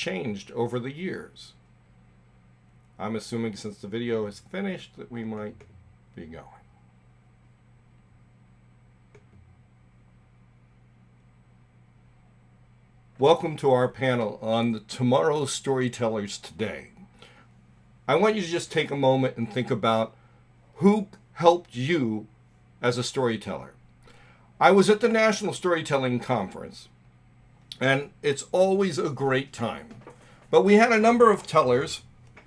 changed over the years. I'm assuming since the video is finished that we might be going. Welcome to our panel on the Tomorrow's Storytellers Today. I want you to just take a moment and think about who helped you as a storyteller. I was at the National Storytelling Conference, and it's always a great time. But we had a number of tellers.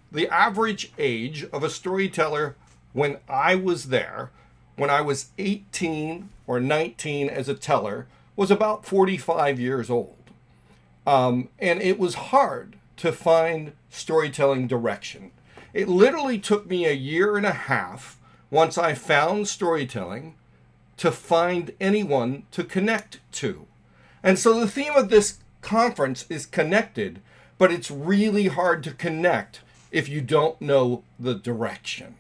The average age of a storyteller when I was there, when I was 18 or 19 as a teller, was about 45 years old. And it was hard to find storytelling direction. It literally took me a year and a half once I found storytelling to find anyone to connect to. And so the theme of this conference is connected, but it's really hard to connect if you don't know the direction.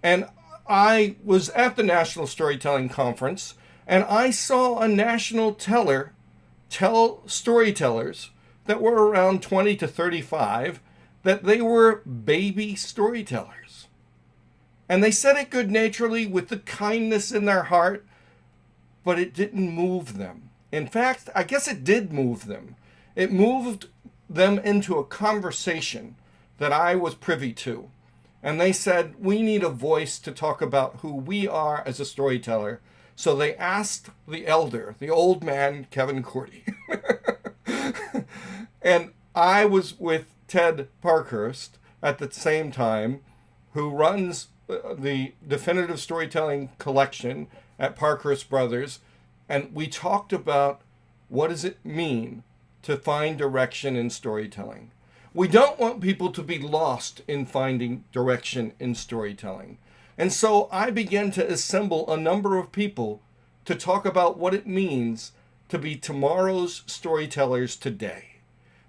And I was at the National Storytelling Conference, and I saw a national teller tell storytellers that were around 20 to 35 that they were baby storytellers. And they said it good naturedly with the kindness in their heart, but it didn't move them. In fact, I guess it did move them. It moved them into a conversation that I was privy to. And they said, we need a voice to talk about who we are as a storyteller. So they asked the elder, the old man, Kevin Cordy. And I was with Ted Parkhurst at the same time, who runs the Definitive Storytelling Collection at Parkhurst Brothers. And we talked about what does it mean to find direction in storytelling. We don't want people to be lost in finding direction in storytelling. And so I began to assemble a number of people to talk about what it means to be tomorrow's storytellers today.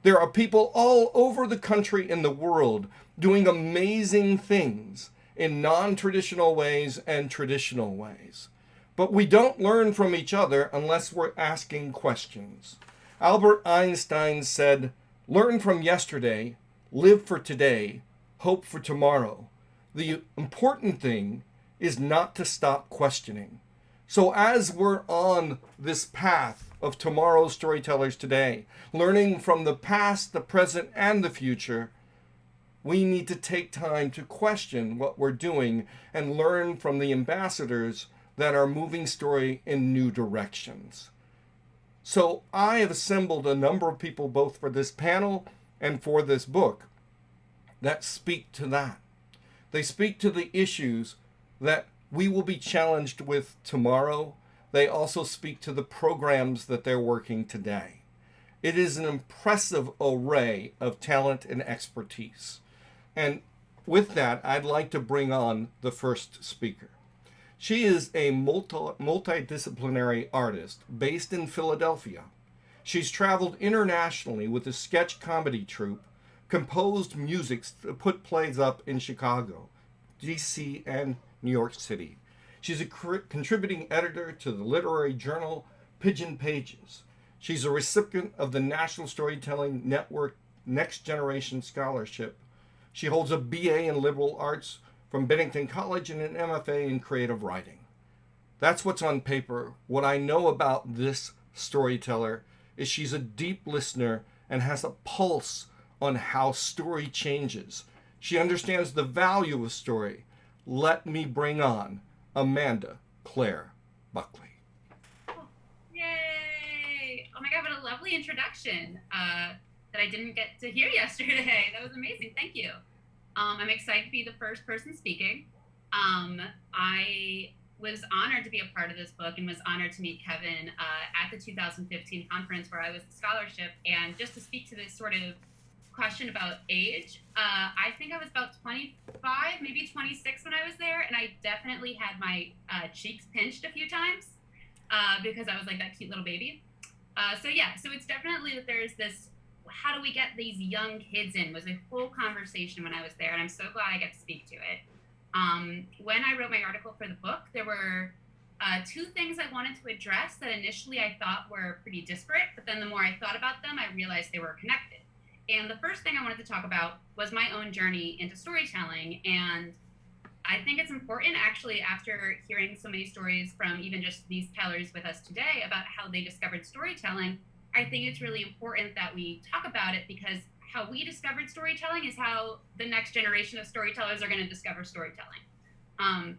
There are people all over the country and the world doing amazing things in non-traditional ways and traditional ways. But we don't learn from each other unless we're asking questions. Albert Einstein said, "Learn from yesterday, live for today, hope for tomorrow." The important thing is not to stop questioning. So as we're on this path of tomorrow's storytellers today, learning from the past, the present, and the future, we need to take time to question what we're doing and learn from the ambassadors that are moving story in new directions. So I have assembled a number of people both for this panel and for this book that speak to that. They speak to the issues that we will be challenged with tomorrow. They also speak to the programs that they're working today. It is an impressive array of talent and expertise. And with that, I'd like to bring on the first speaker. She is a multidisciplinary artist based in Philadelphia. She's traveled internationally with a sketch comedy troupe, composed music to put plays up in Chicago, DC, and New York City. She's a contributing editor to the literary journal Pigeon Pages. She's a recipient of the National Storytelling Network Next Generation Scholarship. She holds a BA in Liberal Arts from Bennington College and an MFA in Creative Writing. That's what's on paper. What I know about this storyteller is she's a deep listener and has a pulse on how story changes. She understands the value of story. Let me bring on Amanda Claire Buckley. Oh, yay! Oh my God, what a lovely introduction that I didn't get to hear yesterday. That was amazing. Thank you. I'm excited to be the first person speaking. I was honored to be a part of this book and was honored to meet Kevin at the 2015 conference where I was the scholarship. And just to speak to this sort of question about age, I think I was about 25, maybe 26 when I was there. And I definitely had my cheeks pinched a few times because I was like that cute little baby. So it's definitely that there's this, how do we get these young kids in, was a full conversation when I was there. And I'm so glad I get to speak to it. When I wrote my article for the book, there were two things I wanted to address that initially I thought were pretty disparate, but then the more I thought about them, I realized they were connected. And the first thing I wanted to talk about was my own journey into storytelling. And I think it's important, actually, after hearing so many stories from even just these tellers with us today about how they discovered storytelling, I think it's really important that we talk about it, because how we discovered storytelling is how the next generation of storytellers are going to discover storytelling. Um,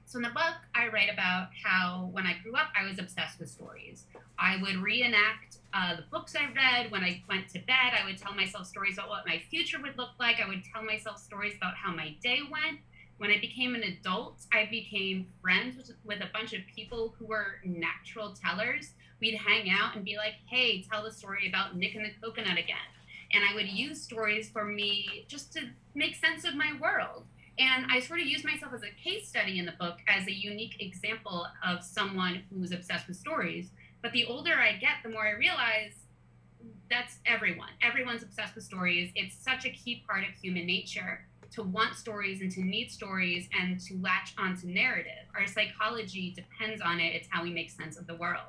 so in the book, I write about how when I grew up, I was obsessed with stories. I would reenact the books I read. When I went to bed, I would tell myself stories about what my future would look like. I would tell myself stories about how my day went. When I became an adult, I became friends with a bunch of people who were natural tellers. We'd hang out and be like, hey, tell the story about Nick and the Coconut again. And I would use stories for me just to make sense of my world. And I sort of use myself as a case study in the book as a unique example of someone who's obsessed with stories. But the older I get, the more I realize that's everyone. Everyone's obsessed with stories. It's such a key part of human nature to want stories and to need stories and to latch onto narrative. Our psychology depends on it. It's how we make sense of the world.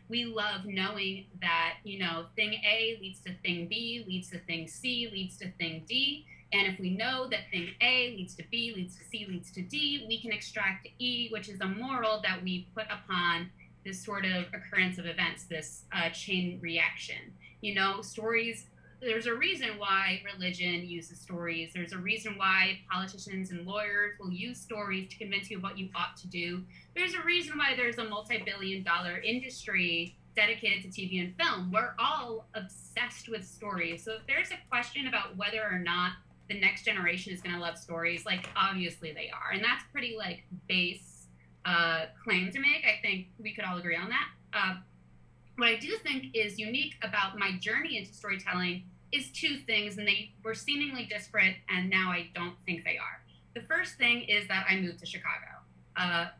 We love knowing that, thing A leads to thing B, leads to thing C, leads to thing D. And if we know that thing A leads to B, leads to C, leads to D, we can extract E, which is a moral that we put upon this sort of occurrence of events, this chain reaction. Stories, there's a reason why religion uses stories. There's a reason why politicians and lawyers will use stories to convince you of what you ought to do. There's a reason why there's a multi-billion-dollar industry dedicated to TV and film. We're all obsessed with stories. So if there's a question about whether or not the next generation is going to love stories, obviously they are. And that's pretty base claim to make. I think we could all agree on that. What I do think is unique about my journey into storytelling is two things, and they were seemingly disparate, and now I don't think they are. The first thing is that I moved to Chicago.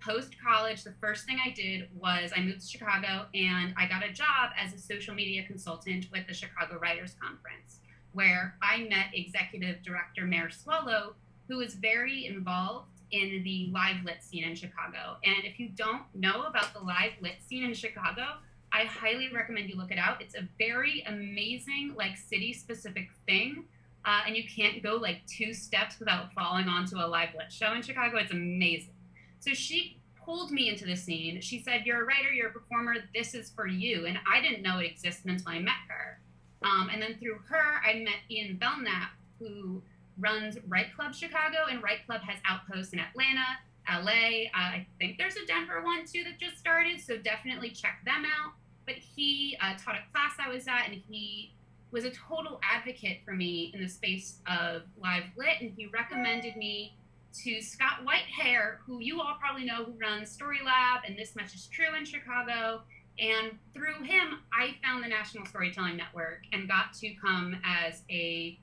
Post-college, the first thing I did was I moved to Chicago, and I got a job as a social media consultant with the Chicago Writers Conference, where I met executive director Mayor Swallow, who is very involved in the live lit scene in Chicago. And if you don't know about the live lit scene in Chicago, I highly recommend you look it out. It's a very amazing, city-specific thing. And you can't go 2 steps without falling onto a live lit show in Chicago. It's amazing. So she pulled me into the scene. She said, you're a writer, you're a performer, this is for you. And I didn't know it existed until I met her. And then through her, I met Ian Belknap, who runs Write Club Chicago, and Write Club has outposts in Atlanta, LA. I think there's a Denver one too that just started, so definitely check them out. But he taught a class I was at, and he was a total advocate for me in the space of live lit, and he recommended me to Scott Whitehair, who you all probably know, who runs Story Lab and This Much Is True in Chicago. And through him, I found the National Storytelling Network and got to come as a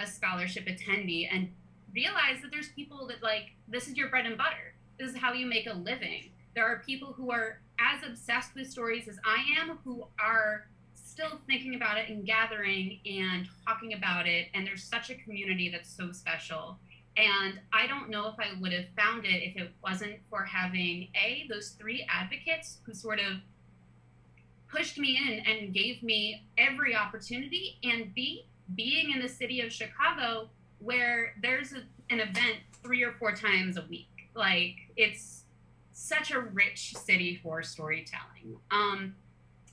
scholarship attendee and realize that there's people that this is your bread and butter. This is how you make a living. There are people who are as obsessed with stories as I am, who are still thinking about it and gathering and talking about it. And there's such a community that's so special. And I don't know if I would have found it if it wasn't for having those 3 advocates who sort of pushed me in and gave me every opportunity, and B, being in the city of Chicago where there's an event 3 or 4 times a week. It's such a rich city for storytelling.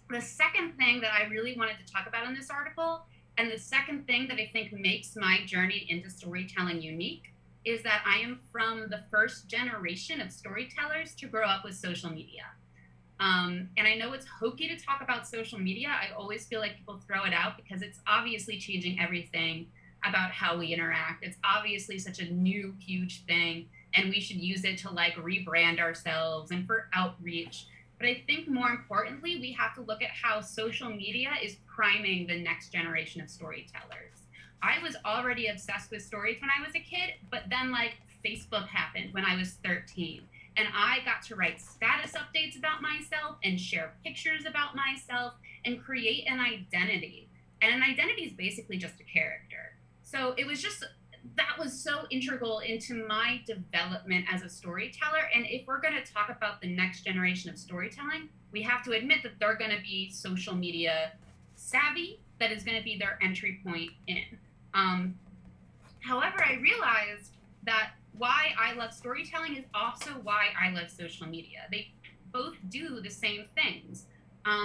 The second thing that I really wanted to talk about in this article, and the second thing that I think makes my journey into storytelling unique, is that I am from the first generation of storytellers to grow up with social media. And I know it's hokey to talk about social media. I always feel like people throw it out because it's obviously changing everything about how we interact. It's obviously such a new, huge thing, and we should use it to rebrand ourselves and for outreach. But I think more importantly, we have to look at how social media is priming the next generation of storytellers. I was already obsessed with stories when I was a kid, but then Facebook happened when I was 13. And I got to write status updates about myself and share pictures about myself and create an identity. And an identity is basically just a character. So it was that was so integral into my development as a storyteller. And if we're going to talk about the next generation of storytelling, we have to admit that they're going to be social media savvy. that is going to be their entry point in. However, I realized that why I love storytelling is also why I love social media. They both do the same things.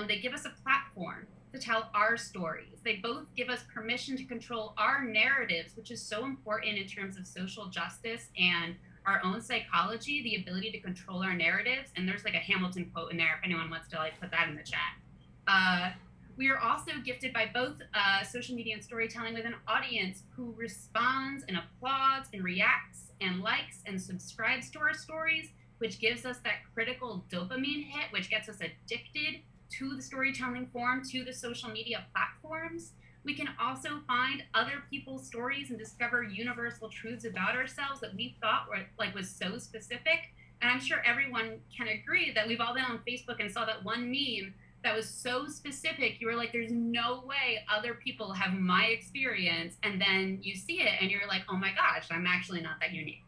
They give us a platform to tell our stories. They both give us permission to control our narratives, which is so important in terms of social justice and our own psychology, the ability to control our narratives. And there's like a Hamilton quote in there if anyone wants to like put that in the chat. We are also gifted by both social media and storytelling with an audience who responds and applauds and reacts and likes and subscribes to our stories, which gives us that critical dopamine hit, which gets us addicted to the storytelling form, to the social media platforms. We can also find other people's stories and discover universal truths about ourselves that we thought were like was so specific. And I'm sure everyone can agree that we've all been on Facebook and saw that one meme that was so specific. You were like, there's no way other people have my experience. And then you see it and you're like, oh my gosh, I'm actually not that unique.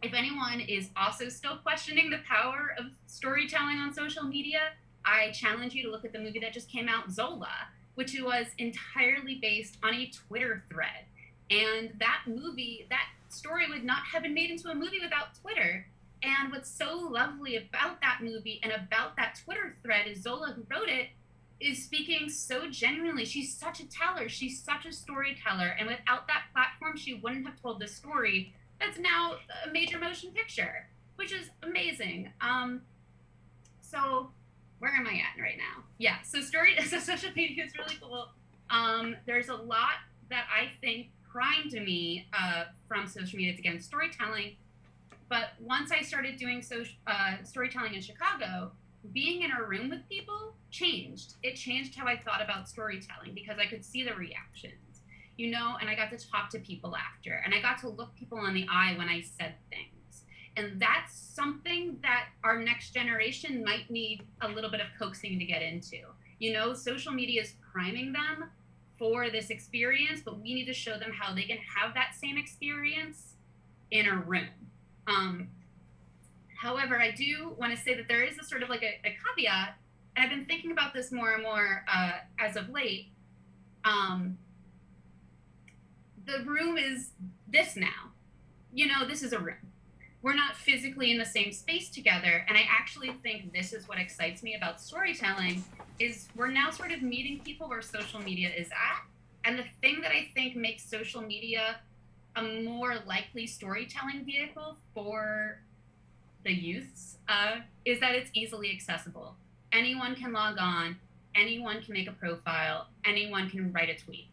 If anyone is also still questioning the power of storytelling on social media, I challenge you to look at the movie that just came out, Zola, which was entirely based on a Twitter thread. And that movie, that story would not have been made into a movie without Twitter. And what's so lovely about that movie and about that Twitter thread is Zola, who wrote it, is speaking so genuinely. She's such a teller. She's such a storyteller. And without that platform, she wouldn't have told this story that's now a major motion picture, which is amazing. So where am I at right now? Yeah, so social media is really cool. There's a lot that I think primed me from social media to get into storytelling. But once I started doing storytelling in Chicago, being in a room with people changed. It changed how I thought about storytelling because I could see the reactions, and I got to talk to people after, and I got to look people in the eye when I said things. And that's something that our next generation might need a little bit of coaxing to get into. Social media is priming them for this experience, but we need to show them how they can have that same experience in a room. However, I do want to say that there is a sort of like a caveat, and I've been thinking about this more and more as of late. The room is this now. This is a room. We're not physically in the same space together, and I actually think this is what excites me about storytelling, is we're now sort of meeting people where social media is at. And the thing that I think makes social media a more likely storytelling vehicle for the youths is that it's easily accessible. Anyone can log on, anyone can make a profile, anyone can write a tweet.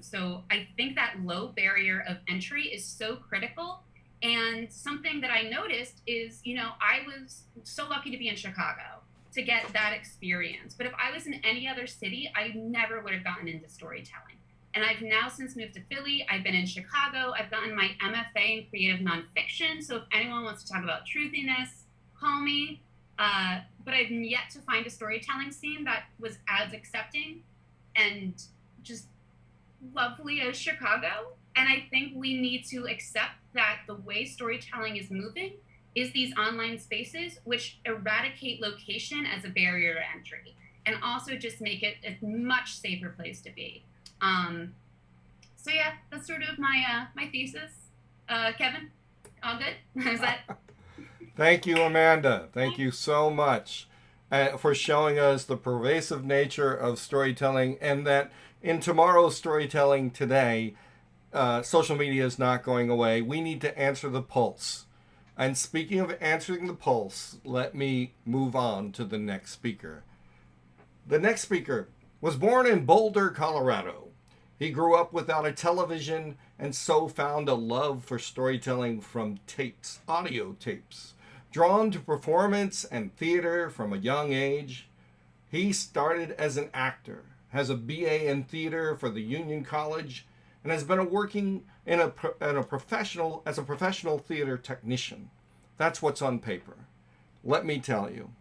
So I think that low barrier of entry is so critical. And something that I noticed is, I was so lucky to be in Chicago to get that experience. But if I was in any other city, I never would have gotten into storytelling. And I've now since moved to Philly. I've been in Chicago. I've gotten my MFA in creative nonfiction. So if anyone wants to talk about truthiness, call me. But I've yet to find a storytelling scene that was as accepting and just lovely as Chicago. And I think we need to accept that the way storytelling is moving is these online spaces, which eradicate location as a barrier to entry and also just make it a much safer place to be. So yeah, that's sort of my thesis. Kevin, all good? Is that? Thank you, Amanda. Thank you so much for showing us the pervasive nature of storytelling, and that in tomorrow's Storytelling Today, social media is not going away. We need to answer the pulse. And speaking of answering the pulse, let me move on to the next speaker. The next speaker was born in Boulder, Colorado. He grew up without a television and so found a love for storytelling from tapes, audio tapes. Drawn to performance and theater from a young age, he started as an actor, has a BA in theater for the Union College, and has been working as a professional theater technician. That's what's on paper. Let me tell you.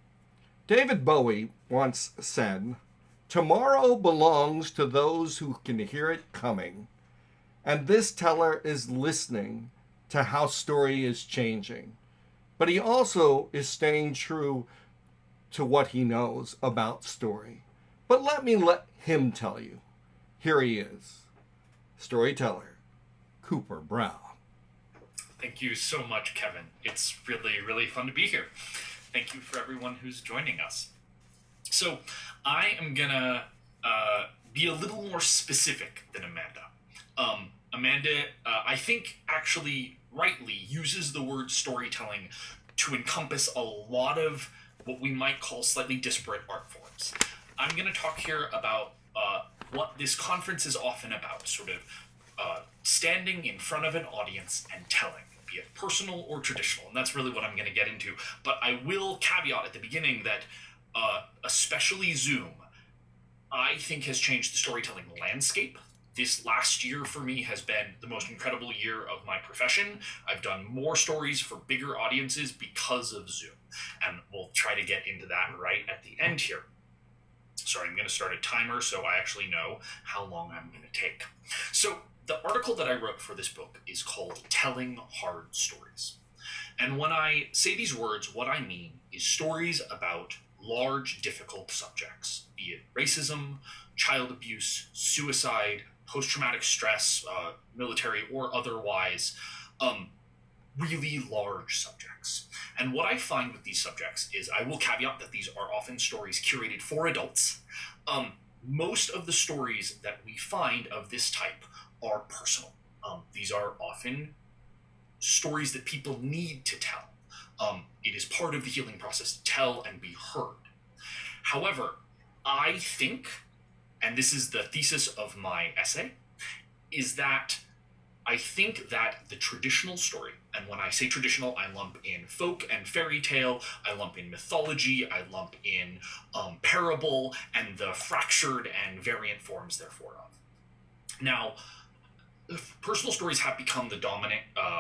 David Bowie once said, "Tomorrow belongs to those who can hear it coming." And this teller is listening to how story is changing. But he also is staying true to what he knows about story. But let him tell you. Here he is, storyteller Cooper Brown. Thank you so much, Kevin. It's really, really fun to be here. Thank you for everyone who's joining us. So, I am gonna be a little more specific than Amanda. Amanda, I think, actually rightly uses the word storytelling to encompass a lot of what we might call slightly disparate art forms. I'm going to talk here about what this conference is often about, sort of standing in front of an audience and telling, be it personal or traditional, and that's really what I'm going to get into. But I will caveat at the beginning that especially Zoom, I think has changed the storytelling landscape. This last year for me has been the most incredible year of my profession. I've done more stories for bigger audiences because of Zoom. And we'll try to get into that right at the end here. Sorry, I'm going to start a timer so I actually know how long I'm going to take. So the article that I wrote for this book is called Telling Hard Stories. And when I say these words, what I mean is stories about large, difficult subjects, be it racism, child abuse, suicide, post-traumatic stress, military or otherwise, really large subjects. And what I find with these subjects is, I will caveat that these are often stories curated for adults. Most of the stories that we find of this type are personal. These are often stories that people need to tell. It is part of the healing process to tell and be heard. However, I think, and this is the thesis of my essay, is that I think that the traditional story, and when I say traditional, I lump in folk and fairy tale, I lump in mythology, I lump in parable, and the fractured and variant forms therefore of. Now, personal stories have become the dominant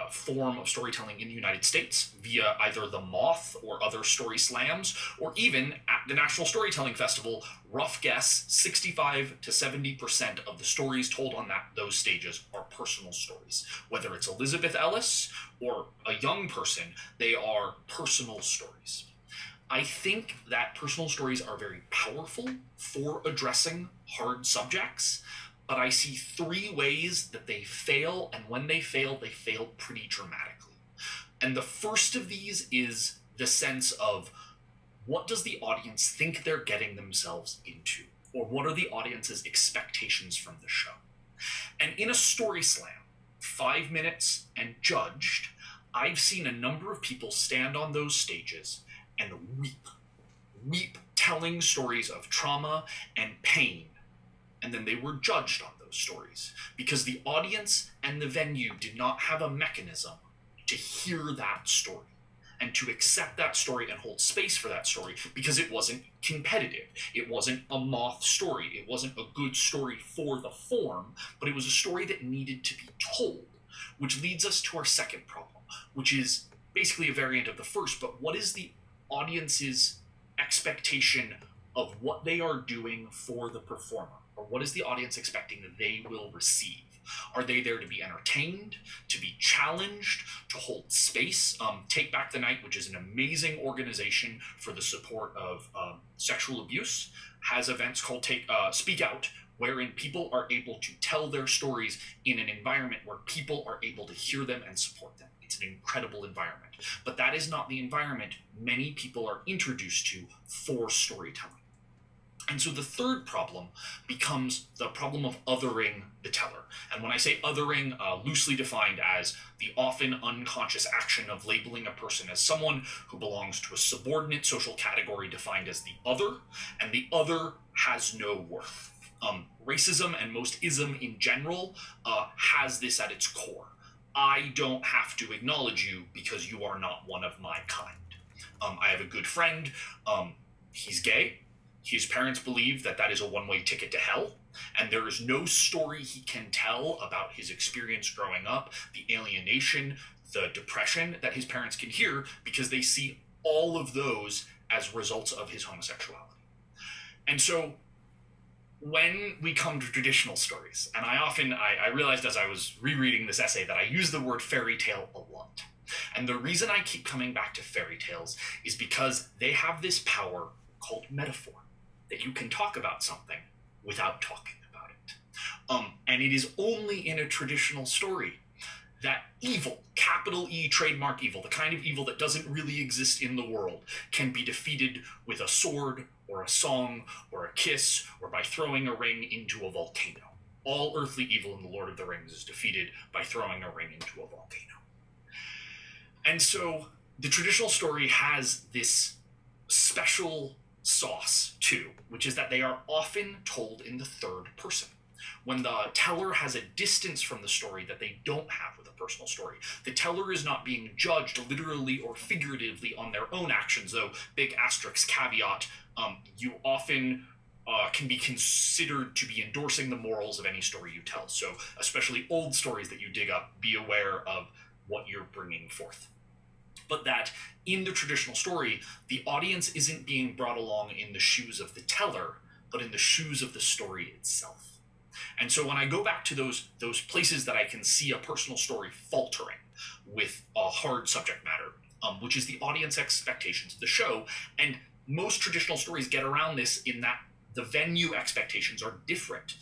form of storytelling in the United States via either the Moth or other story slams, or even at the National Storytelling Festival, rough guess, 65 to 70% of the stories told on those stages are personal stories. Whether it's Elizabeth Ellis or a young person, they are personal stories. I think that personal stories are very powerful for addressing hard subjects, but I see three ways that they fail, and when they fail pretty dramatically. And the first of these is the sense of, what does the audience think they're getting themselves into? Or what are the audience's expectations from the show? And in a story slam, 5 minutes and judged, I've seen a number of people stand on those stages and weep, telling stories of trauma and pain. And then they were judged on those stories because the audience and the venue did not have a mechanism to hear that story and to accept that story and hold space for that story, because it wasn't competitive. It wasn't a Moth story. It wasn't a good story for the form, but it was a story that needed to be told, which leads us to our second problem, which is basically a variant of the first, but what is the audience's expectation of what they are doing for the performer? Or what is the audience expecting that they will receive? Are they there to be entertained, to be challenged, to hold space? Take Back the Night, which is an amazing organization for the support of sexual abuse, has events called Speak Out, wherein people are able to tell their stories in an environment where people are able to hear them and support them. It's an incredible environment. But that is not the environment many people are introduced to for storytelling. And so the third problem becomes the problem of othering the teller. And when I say othering, loosely defined as the often unconscious action of labeling a person as someone who belongs to a subordinate social category defined as the other, and the other has no worth. Racism and most ism in general has this at its core. I don't have to acknowledge you because you are not one of my kind. I have a good friend, he's gay. His parents believe that that is a one-way ticket to hell, and there is no story he can tell about his experience growing up, the alienation, the depression that his parents can hear, because they see all of those as results of his homosexuality. And so when we come to traditional stories, and I realized as I was rereading this essay that I use the word fairy tale a lot. And the reason I keep coming back to fairy tales is because they have this power called metaphor. that you can talk about something without talking about it. And it is only in a traditional story that evil, capital E, trademark evil, the kind of evil that doesn't really exist in the world, can be defeated with a sword or a song or a kiss or by throwing a ring into a volcano. All earthly evil in the Lord of the Rings is defeated by throwing a ring into a volcano. And so the traditional story has this special sauce too, which is that they are often told in the third person. When the teller has a distance from the story that they don't have with a personal story, the teller is not being judged literally or figuratively on their own actions, though big asterisk caveat, you often can be considered to be endorsing the morals of any story you tell. So especially old stories that you dig up, be aware of what you're bringing forth. But that in the traditional story, the audience isn't being brought along in the shoes of the teller, but in the shoes of the story itself. And so when I go back to those places that I can see a personal story faltering with a hard subject matter, which is the audience expectations of the show, and most traditional stories get around this in that the venue expectations are different.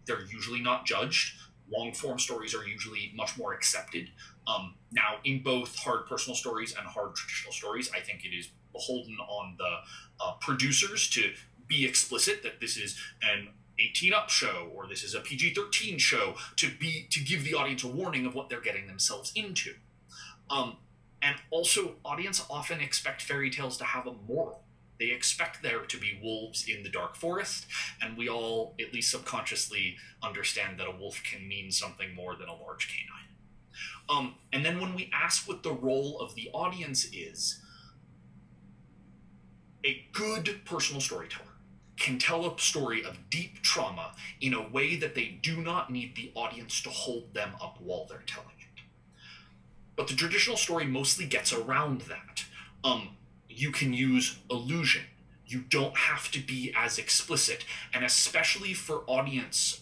They're usually not judged. Long-form stories are usually much more accepted. Now, in both hard personal stories and hard traditional stories, I think it is beholden on the producers to be explicit that this is an 18-up show or this is a PG-13 show, to give the audience a warning of what they're getting themselves into. And also, audience often expect fairy tales to have a moral. They expect there to be wolves in the dark forest, and we all, at least subconsciously, understand that a wolf can mean something more than a large canine. And then when we ask what the role of the audience is, a good personal storyteller can tell a story of deep trauma in a way that they do not need the audience to hold them up while they're telling it. But the traditional story mostly gets around that. You can use illusion. You don't have to be as explicit. And especially for audience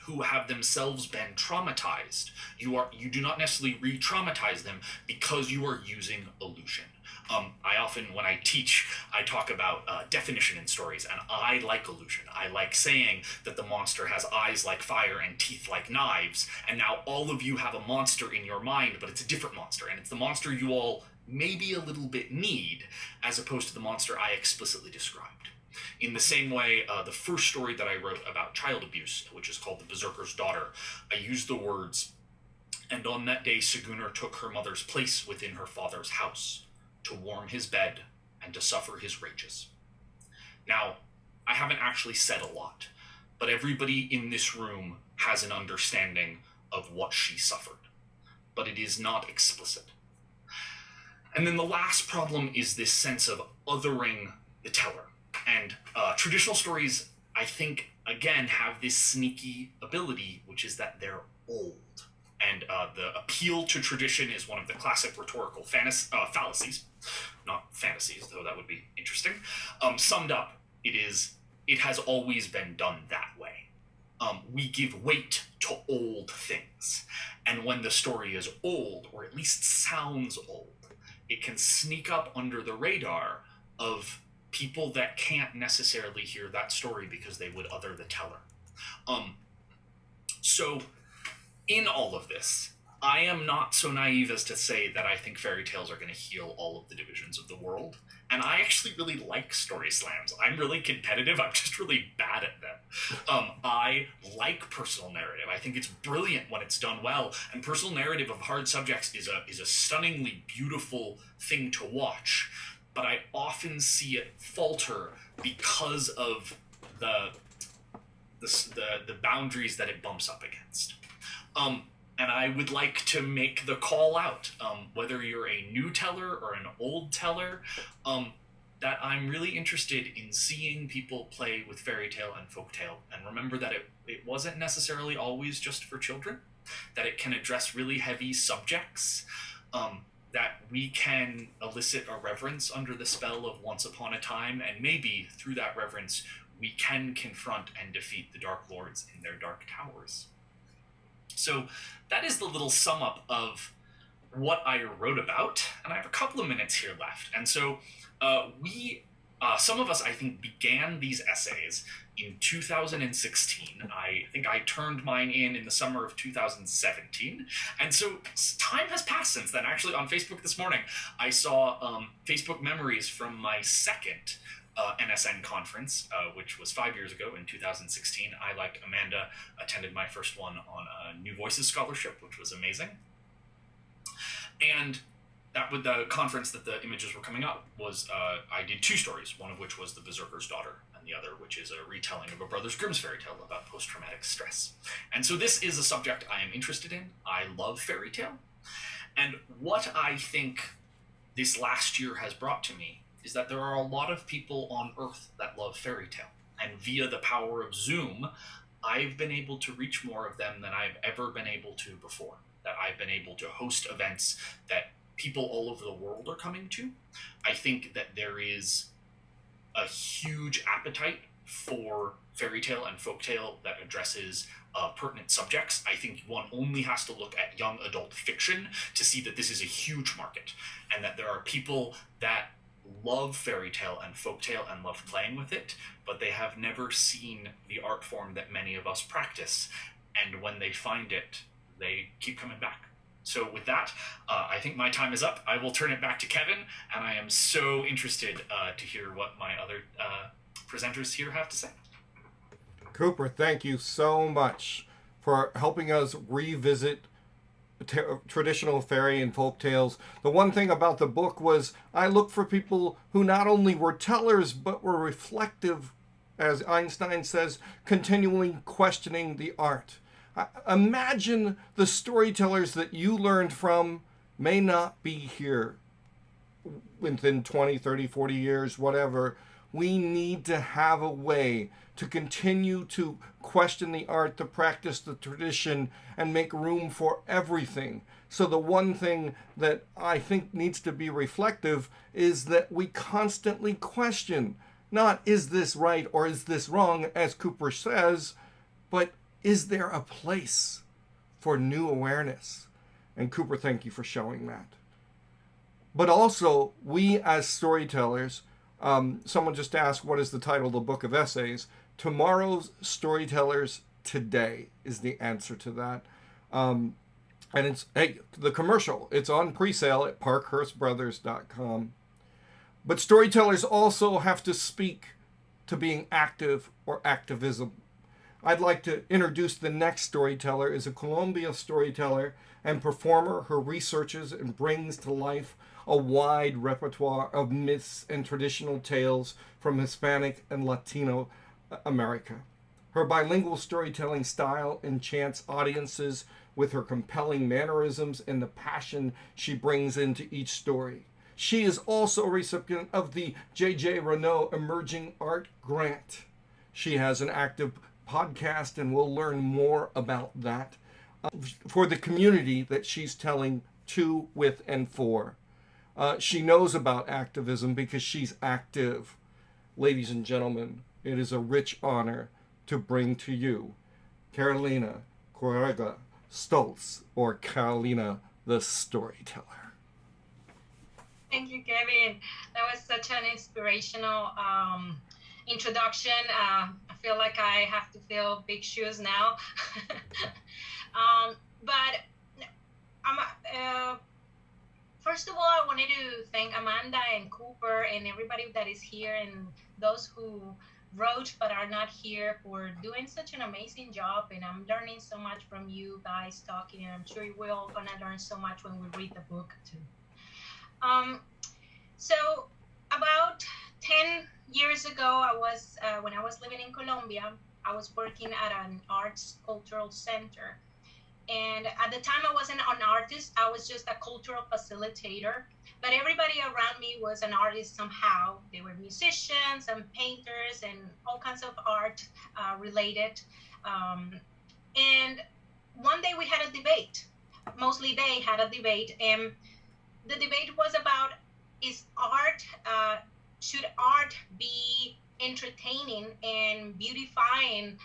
who have themselves been traumatized, you do not necessarily re-traumatize them because you are using illusion. I often, when I teach, I talk about definition in stories, and I like illusion. I like saying that the monster has eyes like fire and teeth like knives, and now all of you have a monster in your mind, but it's a different monster, and it's the monster you all maybe a little bit need, as opposed to the monster I explicitly described. In the same way, the first story that I wrote about child abuse, which is called The Berserker's Daughter, I used the words, "And on that day Sigurður took her mother's place within her father's house, to warm his bed and to suffer his rages." Now, I haven't actually said a lot, but everybody in this room has an understanding of what she suffered, but it is not explicit. And then the last problem is this sense of othering the teller. And traditional stories, I think, again, have this sneaky ability, which is that they're old. And the appeal to tradition is one of the classic rhetorical fallacies. Not fantasies, though that would be interesting. Summed up, it has always been done that way. We give weight to old things. And when the story is old, or at least sounds old, it can sneak up under the radar of people that can't necessarily hear that story because they would other the teller. So in all of this, I am not so naive as to say that I think fairy tales are going to heal all of the divisions of the world. And I actually really like story slams. I'm really competitive. I'm just really bad at them. I like personal narrative. I think it's brilliant when it's done well. And personal narrative of hard subjects is a stunningly beautiful thing to watch. But I often see it falter because of the boundaries that it bumps up against. And I would like to make the call out, whether you're a new teller or an old teller, that I'm really interested in seeing people play with fairy tale and folktale. And remember that it wasn't necessarily always just for children, that it can address really heavy subjects, that we can elicit a reverence under the spell of Once Upon a Time, and maybe through that reverence, we can confront and defeat the Dark Lords in their dark towers. So that is the little sum up of what I wrote about, and I have a couple of minutes here left. And so we some of us, I think, began these essays in 2016. I think I turned mine in the summer of 2017. And so time has passed since then. Actually, on Facebook this morning, I saw Facebook memories from my second NSN conference, which was 5 years ago in 2016. I, like Amanda, attended my first one on a New Voices Scholarship, which was amazing. And that with the conference that the images were coming up was I did two stories, one of which was The Berserker's Daughter, and the other which is a retelling of a Brothers Grimm's fairy tale about post-traumatic stress. And so this is a subject I am interested in. I love fairy tale. And what I think this last year has brought to me is that there are a lot of people on Earth that love fairy tale. And via the power of Zoom, I've been able to reach more of them than I've ever been able to before. That I've been able to host events that people all over the world are coming to. I think that there is a huge appetite for fairy tale and folktale that addresses pertinent subjects. I think one only has to look at young adult fiction to see that this is a huge market, and that there are people that love fairy tale and folktale and love playing with it, but they have never seen the art form that many of us practice. And when they find it, they keep coming back. So with that, I think my time is up. I will turn it back to Kevin, and I am so interested to hear what my other presenters here have to say. Cooper, thank you so much for helping us revisit traditional fairy and folk tales. The one thing about the book was I looked for people who not only were tellers, but were reflective, as Einstein says, continually questioning the art. Imagine the storytellers that you learned from may not be here within 20, 30, 40 years, whatever. We need to have a way to continue to question the art, to practice the tradition, and make room for everything. So the one thing that I think needs to be reflective is that we constantly question, not is this right or is this wrong, as Cooper says, but is there a place for new awareness? And Cooper, thank you for showing that. But also, we as storytellers, someone just asked, what is the title of the book of essays? Tomorrow's Storytellers Today is the answer to that. And it's, hey, the commercial, it's on pre-sale at parkhurstbrothers.com. But storytellers also have to speak to being active or activism. I'd like to introduce the next storyteller is a Colombia storyteller and performer who researches and brings to life a wide repertoire of myths and traditional tales from Hispanic and Latino America. Her bilingual storytelling style enchants audiences with her compelling mannerisms and the passion she brings into each story. She is also a recipient of the J.J. Renault Emerging Art Grant. She has an active podcast, and we'll learn more about that for the community that she's telling to, with, and for. She knows about activism because she's active. Ladies and gentlemen, it is a rich honor to bring to you Carolina Correga Stoltz, or Carolina the Storyteller. Thank you, Kevin. That was such an inspirational introduction. I feel like I have to fill big shoes now. But first of all, I wanted to thank Amanda and Cooper and everybody that is here, and those who wrote but are not here, for doing such an amazing job. And I'm learning so much from you guys talking, and I'm sure we're all gonna learn so much when we read the book too. So about 10 years ago, I was when I was living in Colombia, I was working at an arts cultural center. And at the time, I wasn't an artist. I was just a cultural facilitator. But everybody around me was an artist somehow. They were musicians and painters and all kinds of art related. And one day we had a debate. Mostly they had a debate. And the debate was about, should art be entertaining and beautifying,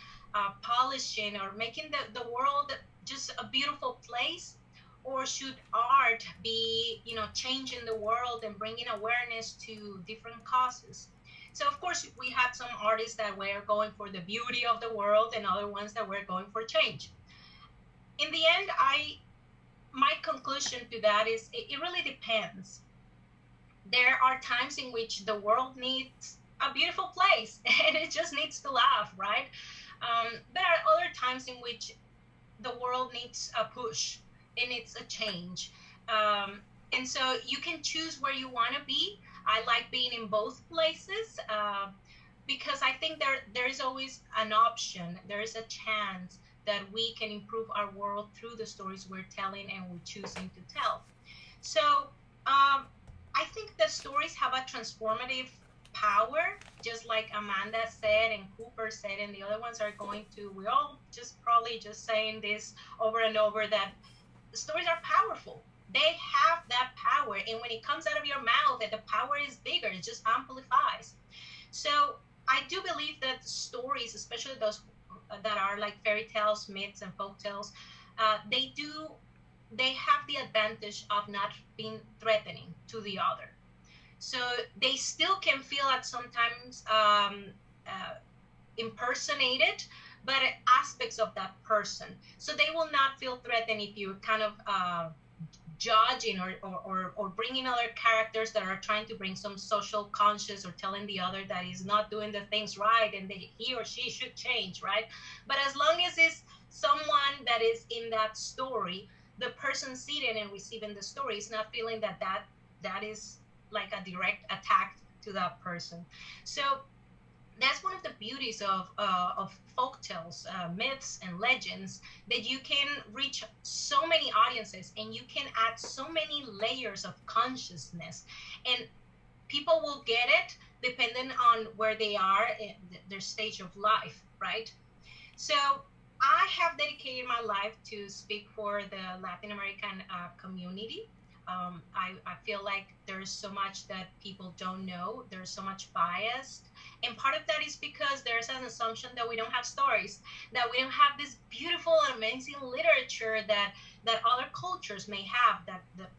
polishing, or making the world just a beautiful place? Or should art be, changing the world and bringing awareness to different causes? So of course we had some artists that were going for the beauty of the world and other ones that were going for change. In the end, my conclusion to that is it really depends. There are times in which the world needs a beautiful place and it just needs to laugh, right? There are other times in which the world needs a push, it needs a change. And so you can choose where you want to be. I like being in both places because I think there is always an option, there is a chance that we can improve our world through the stories we're telling and we're choosing to tell. So I think the stories have a transformative power, just like Amanda said and Cooper said, and the other ones are going to, we're all just probably just saying this over and over, that the stories are powerful. They have that power, and when it comes out of your mouth, the power is bigger, it just amplifies. So I do believe that stories, especially those that are like fairy tales, myths, and folk tales, they have the advantage of not being threatening to the other. So they still can feel at sometimes impersonated, but aspects of that person. So they will not feel threatened if you kind of judging or bringing other characters that are trying to bring some social conscious or telling the other that he's not doing the things right and that he or she should change, right? But as long as it's someone that is in that story, the person sitting and receiving the story is not feeling that is like a direct attack to that person. So that's one of the beauties of folktales, myths, and legends, that you can reach so many audiences and you can add so many layers of consciousness, and people will get it depending on where they are in their stage of life, right? So I have dedicated my life to speak for the Latin American community. I feel like there's so much that people don't know. There's so much bias. And part of that is because there's an assumption that we don't have stories, that we don't have this beautiful and amazing literature that other cultures may have,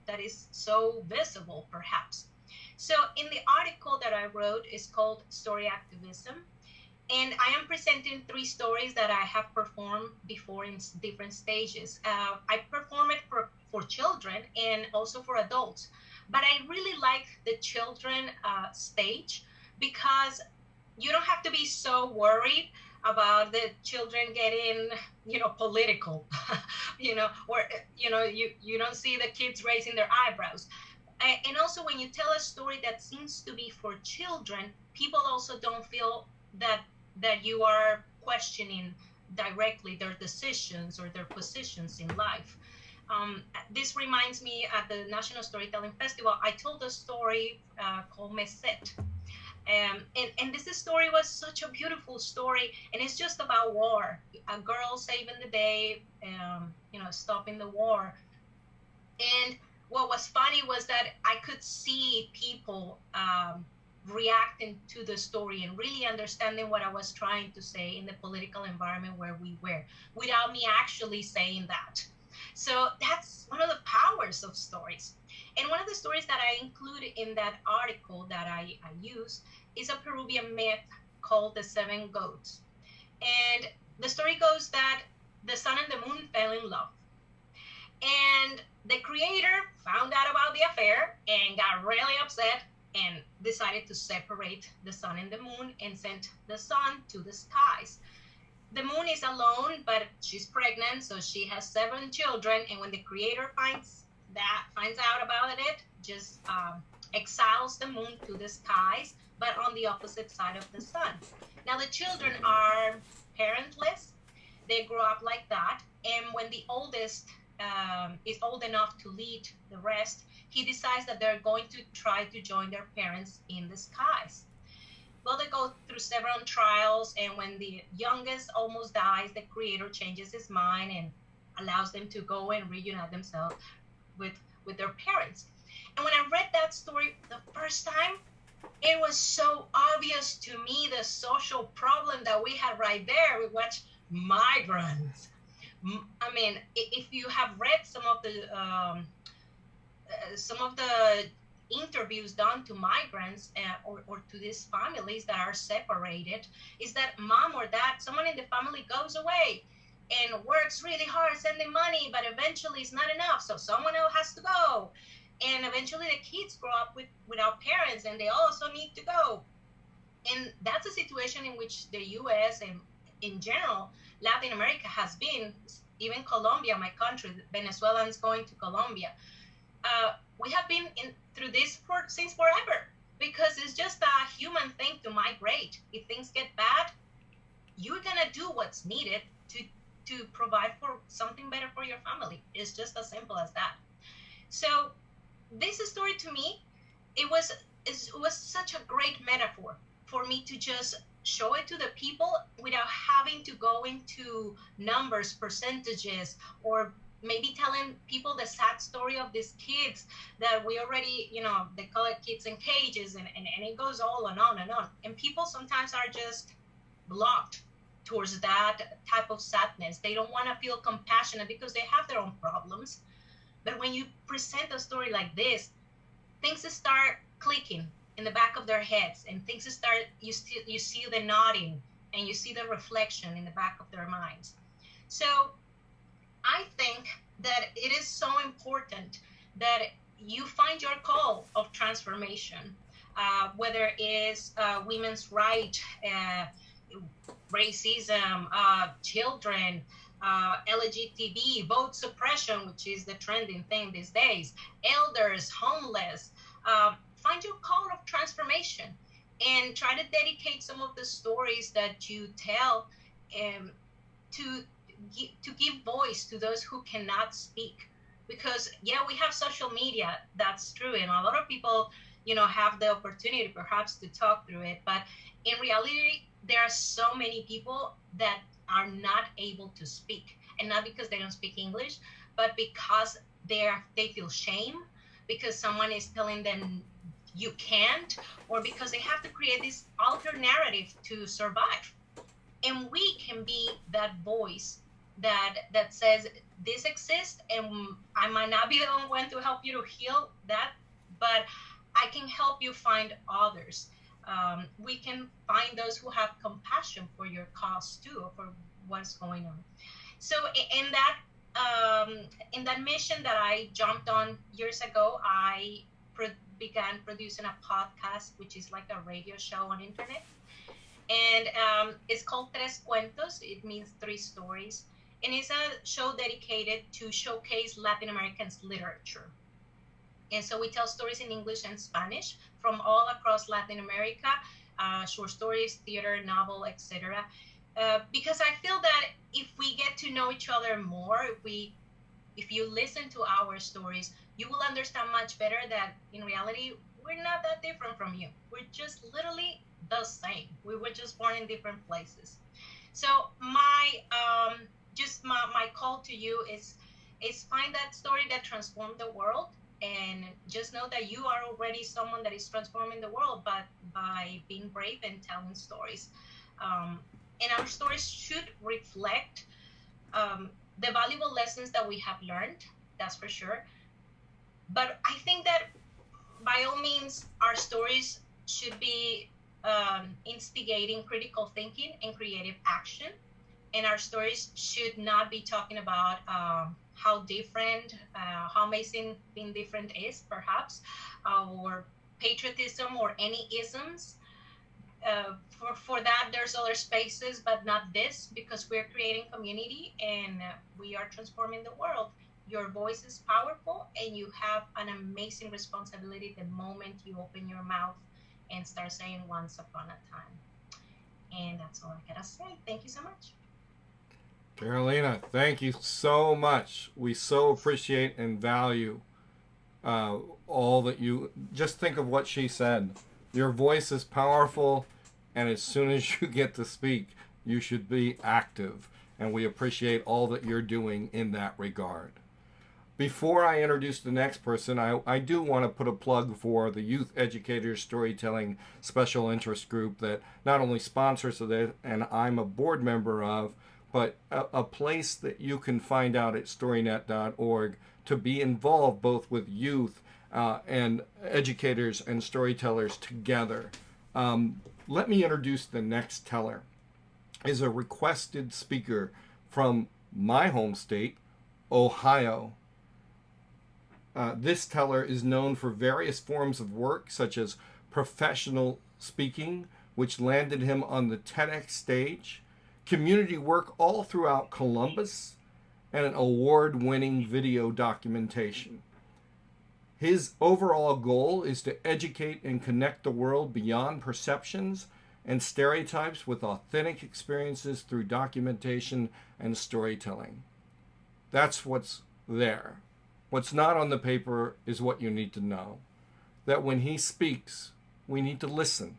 that is so visible, perhaps. So in the article that I wrote, is called Story Activism. And I am presenting 3 stories that I have performed before in different stages. I perform it for children and also for adults. But I really like the children stage, because you don't have to be so worried about the children getting, political, or, you don't see the kids raising their eyebrows. And also when you tell a story that seems to be for children, people also don't feel that you are questioning directly their decisions or their positions in life. This reminds me, at the National Storytelling Festival, I told a story called Meset. And this story was such a beautiful story, and it's just about war, a girl saving the day, stopping the war. And what was funny was that I could see people reacting to the story and really understanding what I was trying to say in the political environment where we were, without me actually saying that. So that's one of the powers of stories. And one of the stories that I include in that article that I use is a Peruvian myth called The Seven Goats. And the story goes that the sun and the moon fell in love. And the creator found out about the affair and got really upset and decided to separate the sun and the moon and sent the sun to the skies. The moon is alone, but she's pregnant, so she has 7 children. And when the creator finds out about it, just exiles the moon to the skies, but on the opposite side of the sun. Now the children are parentless. They grow up like that. And when the oldest is old enough to lead the rest, he decides that they're going to try to join their parents in the skies. Well, they go through several trials, and when the youngest almost dies, the creator changes his mind and allows them to go and reunite themselves with their parents. And when I read that story the first time, it was so obvious to me the social problem that we had right there with which migrants. I mean, if you have read some of the interviews done to migrants or to these families that are separated is that mom or dad, someone in the family goes away and works really hard sending money, but eventually it's not enough, so someone else has to go, and eventually the kids grow up without parents and they also need to go. And that's a situation in which the US and in general Latin America has been. Even Colombia, my country, Venezuelans going to Colombia, we have been through this since forever, because it's just a human thing to migrate. If things get bad, you're gonna do what's needed to provide for something better for your family. It's just as simple as that. So this story, to me, it was such a great metaphor for me to just show it to the people without having to go into numbers, percentages, or maybe telling people the sad story of these kids that we already, they call it kids in cages, and it goes all and on and on. And people sometimes are just blocked towards that type of sadness. They don't want to feel compassionate because they have their own problems. But when you present a story like this, things start clicking in the back of their heads, and things start, you see the nodding, and you see the reflection in the back of their minds. So I think that it is so important that you find your call of transformation, whether it is women's rights, racism, children, LGTB, vote suppression, which is the trending thing these days, elders, homeless. Find your call of transformation and try to dedicate some of the stories that you tell to give voice to those who cannot speak. Because we have social media, that's true, and a lot of people have the opportunity perhaps to talk through it, but in reality there are so many people that are not able to speak, and not because they don't speak English, but because they feel shame, because someone is telling them you can't, or because they have to create this altered narrative to survive. And we can be that voice that says this exists, and I might not be the only one to help you to heal that, but I can help you find others. We can find those who have compassion for your cause too, for what's going on. So in that mission that I jumped on years ago, I began producing a podcast, which is like a radio show on internet, and it's called Tres Cuentos. It means 3 stories, and it's a show dedicated to showcase Latin Americans literature. And so we tell stories in English and Spanish from all across Latin America, short stories, theater, novel, etc. Because I feel that if we get to know each other more, if you listen to our stories, you will understand much better that in reality, we're not that different from you. We're just literally the same. We were just born in different places. So my call to you is find that story that transformed the world, and just know that you are already someone that is transforming the world, but by being brave and telling stories. And our stories should reflect the valuable lessons that we have learned, that's for sure. But I think that by all means, our stories should be instigating critical thinking and creative action. And our stories should not be talking about how different, how amazing being different is, perhaps, or patriotism or any isms. For that, there's other spaces, but not this, because we're creating community and we are transforming the world. Your voice is powerful, and you have an amazing responsibility the moment you open your mouth and start saying once upon a time. And that's all I gotta say. Thank you so much. Carolina, thank you so much. We so appreciate and value all that you... Just think of what she said. Your voice is powerful, and as soon as you get to speak, you should be active. And we appreciate all that you're doing in that regard. Before I introduce the next person, I do want to put a plug for the Youth Educators Storytelling Special Interest Group that not only sponsors it, and I'm a board member of, but a place that you can find out at storynet.org to be involved both with youth and educators and storytellers together. Let me introduce the next teller. Is a requested speaker from my home state, Ohio. This teller is known for various forms of work, such as professional speaking, which landed him on the TEDx stage, community work all throughout Columbus, and an award-winning video documentation. His overall goal is to educate and connect the world beyond perceptions and stereotypes with authentic experiences through documentation and storytelling. That's what's there. What's not on the paper is what you need to know. That when he speaks, we need to listen,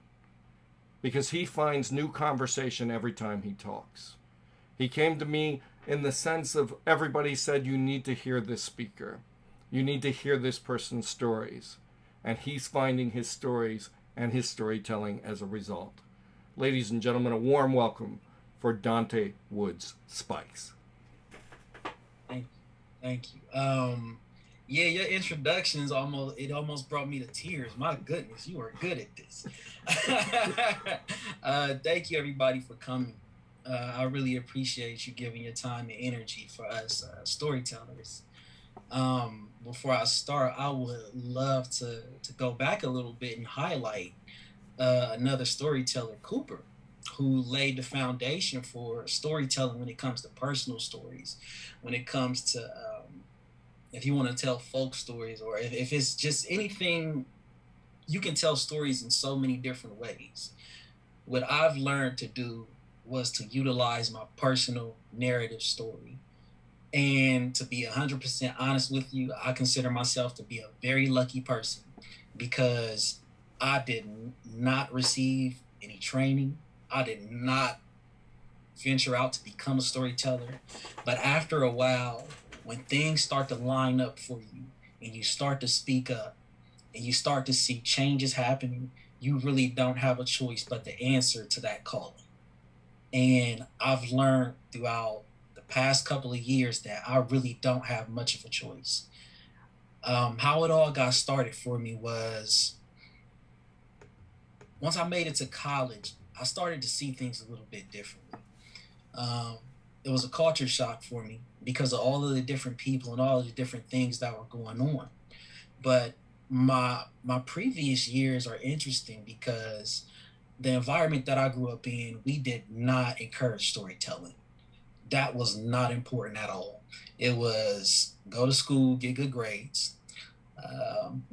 because he finds new conversation every time he talks. He came to me in the sense of everybody said, you need to hear this speaker. You need to hear this person's stories. And he's finding his stories and his storytelling as a result. Ladies and gentlemen, a warm welcome for Dante Woods Spikes. Thank you. Yeah, your introductions almost brought me to tears. My goodness, you are good at this. Thank you, everybody, for coming. I really appreciate you giving your time and energy for us storytellers. Before I start, I would love to go back a little bit and highlight another storyteller, Cooper, who laid the foundation for storytelling when it comes to personal stories, when it comes to if you want to tell folk stories, or if it's just anything, you can tell stories in so many different ways. What I've learned to do was to utilize my personal narrative story. And to be 100% honest with you, I consider myself to be a very lucky person, because I did not receive any training. I did not venture out to become a storyteller. But after a while, when things start to line up for you and you start to speak up and you start to see changes happening, you really don't have a choice but to answer to that calling. And I've learned throughout the past couple of years that I really don't have much of a choice. How it all got started for me was, once I made it to college, I started to see things a little bit differently. It was a culture shock for me because of all of the different people and all of the different things that were going on. But my previous years are interesting because the environment that I grew up in, we did not encourage storytelling. That was not important at all. It was go to school, get good grades,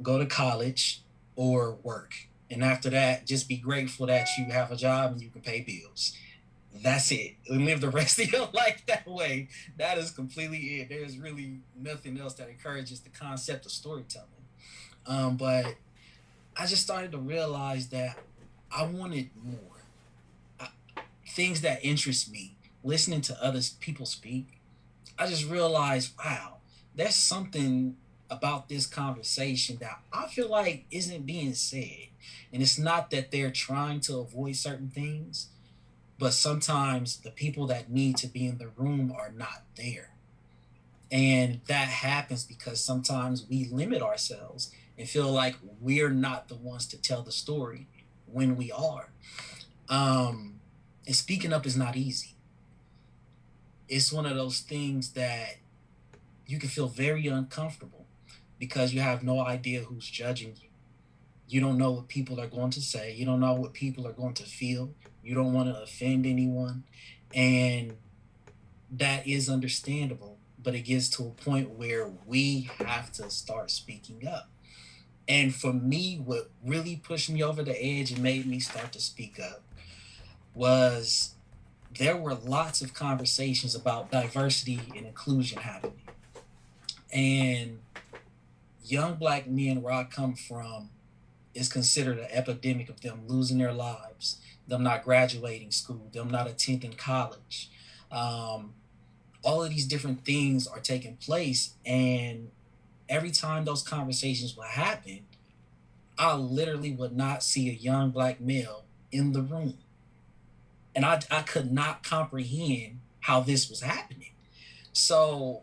go to college, or work. And after that, just be grateful that you have a job and you can pay bills. That's it. And live the rest of your life that way. That is completely it. There's really nothing else that encourages the concept of storytelling. But I just started to realize that I wanted more. Things that interest me, listening to other people speak, I just realized, wow, there's something about this conversation that I feel like isn't being said. And it's not that they're trying to avoid certain things, but sometimes the people that need to be in the room are not there. And that happens because sometimes we limit ourselves and feel like we're not the ones to tell the story when we are. And speaking up is not easy. It's one of those things that you can feel very uncomfortable because you have no idea who's judging you. You don't know what people are going to say. You don't know what people are going to feel. You don't want to offend anyone. And that is understandable, but it gets to a point where we have to start speaking up. And for me, what really pushed me over the edge and made me start to speak up was there were lots of conversations about diversity and inclusion happening. And young Black men where I come from is considered an epidemic of them losing their lives, them not graduating school, them not attending college. All of these different things are taking place, and every time those conversations would happen, I literally would not see a young Black male in the room. And I could not comprehend how this was happening. So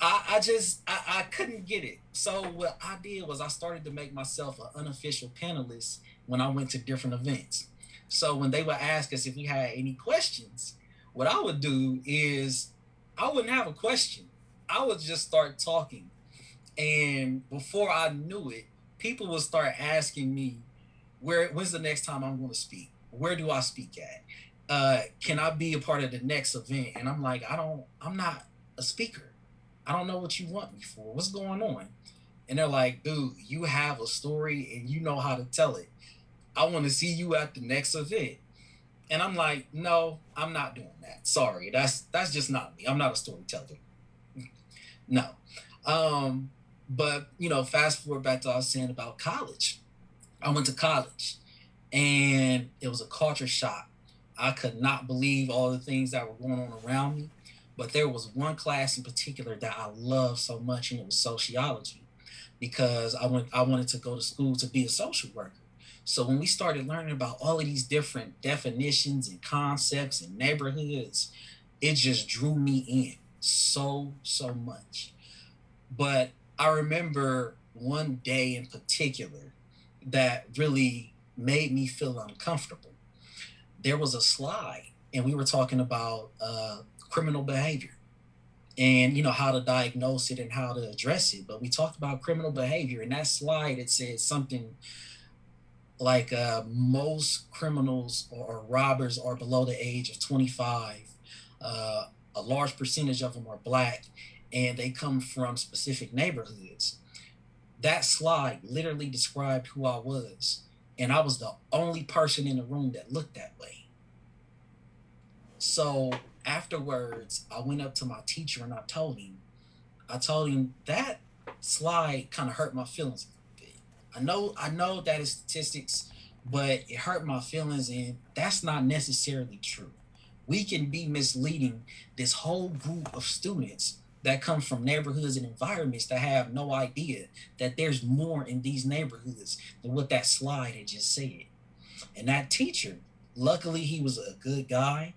I couldn't get it. So what I did was I started to make myself an unofficial panelist when I went to different events. So when they would ask us if we had any questions, what I would do is I wouldn't have a question. I would just start talking. And before I knew it, people would start asking me, when's the next time I'm going to speak? Where do I speak at? Can I be a part of the next event? And I'm like, I'm not a speaker. I don't know what you want me for. What's going on? And they're like, dude, you have a story and you know how to tell it. I want to see you at the next event. And I'm like, no, I'm not doing that. Sorry, that's just not me. I'm not a storyteller. No. But fast forward back to what I was saying about college. I went to college and it was a culture shock. I could not believe all the things that were going on around me. But there was one class in particular that I loved so much, and it was sociology, because I wanted to go to school to be a social worker. So when we started learning about all of these different definitions and concepts and neighborhoods, it just drew me in so much. But I remember one day in particular that really made me feel uncomfortable. There was a slide, and we were talking about criminal behavior and how to diagnose it and how to address it. But we talked about criminal behavior, and that slide, it said something like most criminals or robbers are below the age of 25. A large percentage of them are Black, and they come from specific neighborhoods. That slide literally described who I was, and I was the only person in the room that looked that way. So afterwards, I went up to my teacher and I told him that slide kind of hurt my feelings a bit. I know that is statistics, but it hurt my feelings, and that's not necessarily true. We can be misleading this whole group of students that come from neighborhoods and environments that have no idea that there's more in these neighborhoods than what that slide had just said. And that teacher, luckily he was a good guy.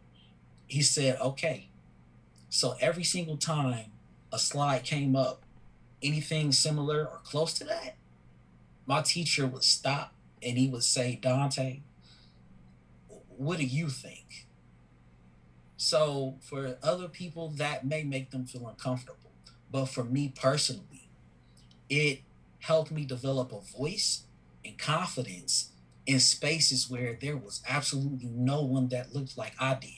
He said, okay, so every single time a slide came up, anything similar or close to that, my teacher would stop and he would say, Dante, what do you think? So for other people, that may make them feel uncomfortable. But for me personally, it helped me develop a voice and confidence in spaces where there was absolutely no one that looked like I did.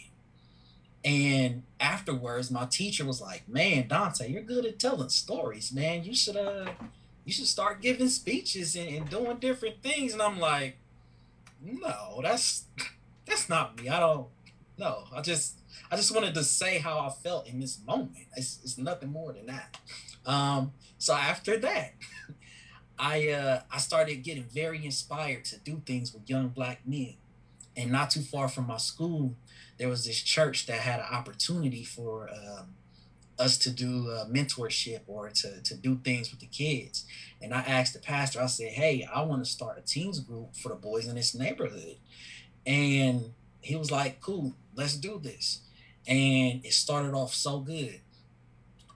And afterwards, my teacher was like, man, Dante, you're good at telling stories, man. You should start giving speeches and doing different things. And I'm like, no, that's not me. I don't know. I just wanted to say how I felt in this moment. It's nothing more than that. So after that, I started getting very inspired to do things with young Black men. And not too far from my school, there was this church that had an opportunity for us to do mentorship or to do things with the kids. And I asked the pastor, I said, hey, I want to start a teens group for the boys in this neighborhood. And he was like, cool, let's do this. And it started off so good.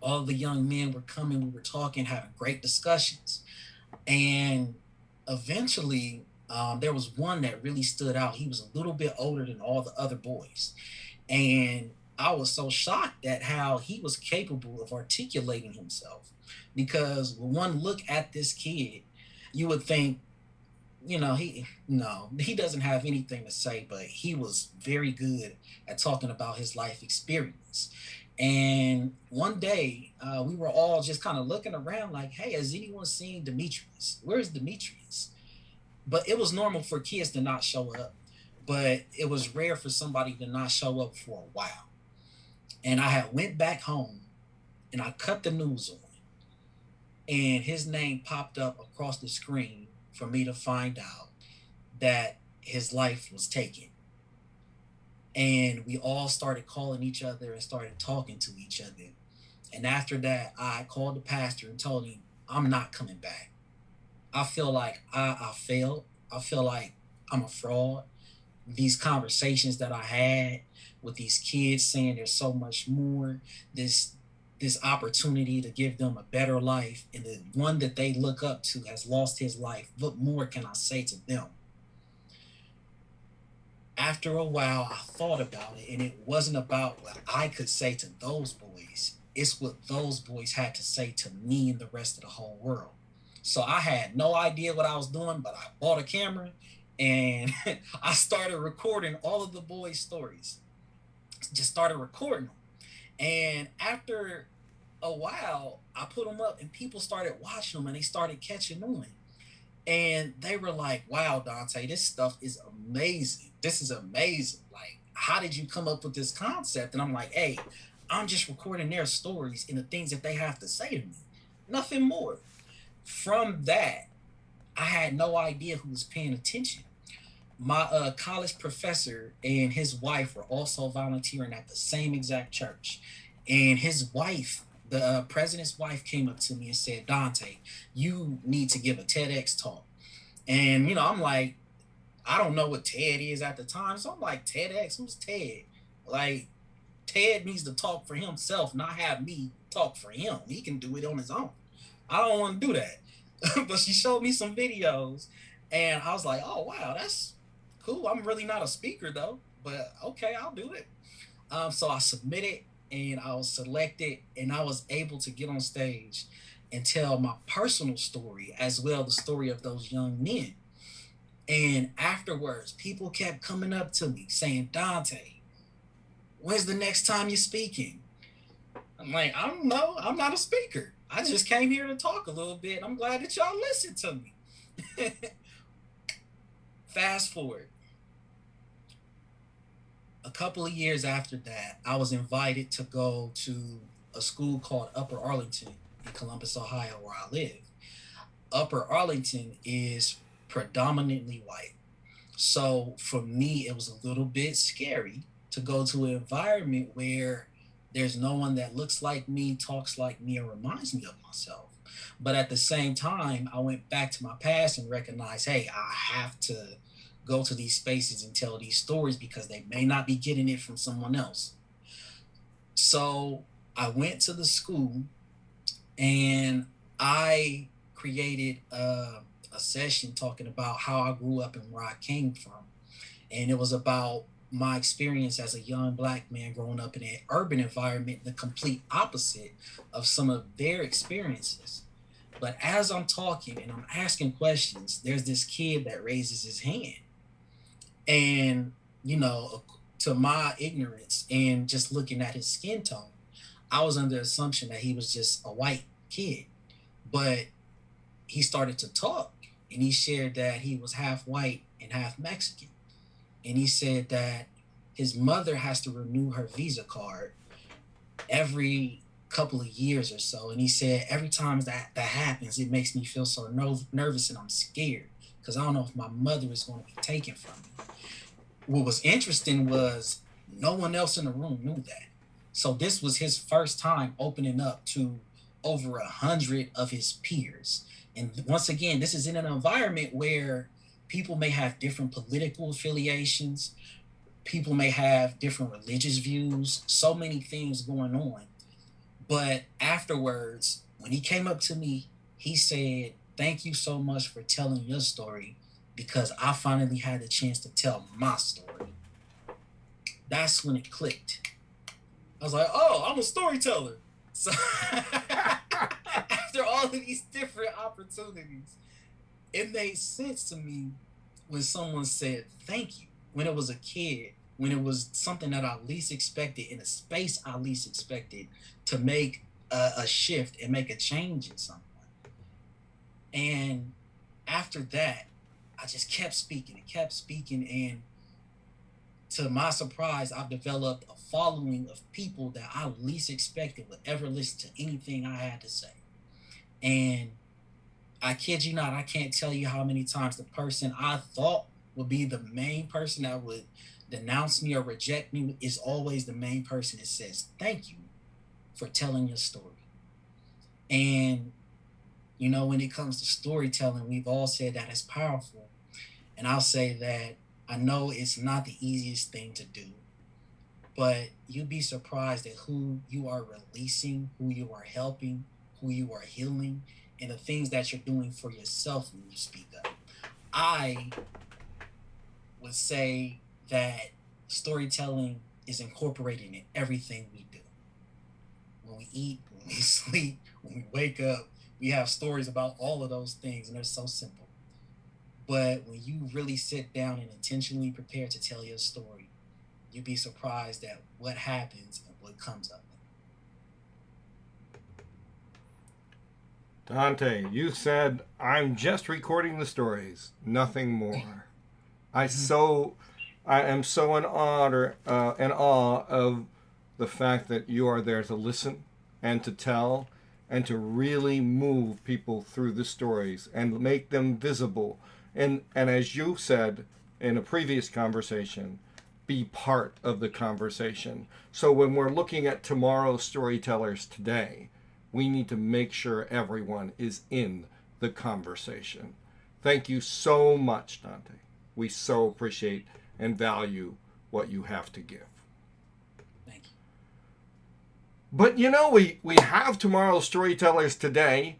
All the young men were coming, we were talking, having great discussions. And eventually, there was one that really stood out. He was a little bit older than all the other boys. And I was so shocked at how he was capable of articulating himself. Because when one look at this kid, you would think, he doesn't have anything to say, but he was very good at talking about his life experience. And one day, we were all just kind of looking around like, hey, has anyone seen Demetrius? Where's Demetrius? But it was normal for kids to not show up, but it was rare for somebody to not show up for a while. And I had went back home and I cut the news on, and his name popped up across the screen for me to find out that his life was taken. And we all started calling each other and started talking to each other. And after that, I called the pastor and told him, I'm not coming back. I feel like I failed. I feel like I'm a fraud. these conversations that I had with these kids, saying there's so much more, this opportunity to give them a better life, and the one that they look up to has lost his life. What more can I say to them? After a while, I thought about it, and it wasn't about what I could say to those boys. It's what those boys had to say to me and the rest of the whole world. So I had no idea what I was doing, but I bought a camera and I started recording all of the boys' stories. Just started recording them. And after a while, I put them up and people started watching them and they started catching on. And they were like, wow, Dante, this stuff is amazing. This is amazing. Like, how did you come up with this concept? And I'm like, hey, I'm just recording their stories and the things that they have to say to me. Nothing more. From that, I had no idea who was paying attention. My college professor and his wife were also volunteering at the same exact church. And his wife, the president's wife, came up to me and said, Dante, you need to give a TEDx talk. And, I'm like, I don't know what TED is at the time. So I'm like, TEDx, who's TED? Like, TED needs to talk for himself, not have me talk for him. He can do it on his own. I don't want to do that. But she showed me some videos and I was like, oh, wow, that's cool. I'm really not a speaker though, but okay, I'll do it. So I submitted and I was selected and I was able to get on stage and tell my personal story as well, the story of those young men. And afterwards, people kept coming up to me saying, Dante, when's the next time you're speaking? I'm like, I don't know. I'm not a speaker. I just came here to talk a little bit. I'm glad that y'all listened to me. Fast forward. A couple of years after that, I was invited to go to a school called Upper Arlington in Columbus, Ohio, where I live. Upper Arlington is predominantly white. So for me, it was a little bit scary to go to an environment where there's no one that looks like me, talks like me, or reminds me of myself. But at the same time, I went back to my past and recognized, hey, I have to go to these spaces and tell these stories because they may not be getting it from someone else. So I went to the school and I created a session talking about how I grew up and where I came from. And it was about my experience as a young Black man growing up in an urban environment, the complete opposite of some of their experiences. But as I'm talking and I'm asking questions, there's this kid that raises his hand. And, to my ignorance and just looking at his skin tone, I was under the assumption that he was just a white kid. But he started to talk and he shared that he was half white and half Mexican. And he said that his mother has to renew her Visa card every couple of years or so. And he said, every time that happens, it makes me feel so nervous and I'm scared because I don't know if my mother is going to be taken from me. What was interesting was no one else in the room knew that. So this was his first time opening up to over 100 of his peers. And once again, this is in an environment where people may have different political affiliations. People may have different religious views, so many things going on. But afterwards, when he came up to me, he said, thank you so much for telling your story because I finally had the chance to tell my story. That's when it clicked. I was like, oh, I'm a storyteller. So after all of these different opportunities, it made sense to me when someone said thank you, when it was a kid, when it was something that I least expected in a space I least expected to make a shift and make a change in someone. And after that, I just kept speaking and to my surprise, I've developed a following of people that I least expected would ever listen to anything I had to say. And I kid you not, I can't tell you how many times the person I thought would be the main person that would denounce me or reject me is always the main person that says, thank you for telling your story. And, when it comes to storytelling, we've all said that it's powerful. And I'll say that I know it's not the easiest thing to do, but you'd be surprised at who you are releasing, who you are helping, who you are healing, and the things that you're doing for yourself when you speak up. I would say that storytelling is incorporated in everything we do. When we eat, when we sleep, when we wake up, we have stories about all of those things, and they're so simple. But when you really sit down and intentionally prepare to tell your story, you'd be surprised at what happens and what comes of it. Dante, you said, I'm just recording the stories, nothing more. I am so in awe of the fact that you are there to listen and to tell and to really move people through the stories and make them visible. And as you said in a previous conversation, be part of the conversation. So when we're looking at tomorrow's storytellers today, we need to make sure everyone is in the conversation. Thank you so much, Dante. We so appreciate and value what you have to give. Thank you. But we have tomorrow's storytellers today,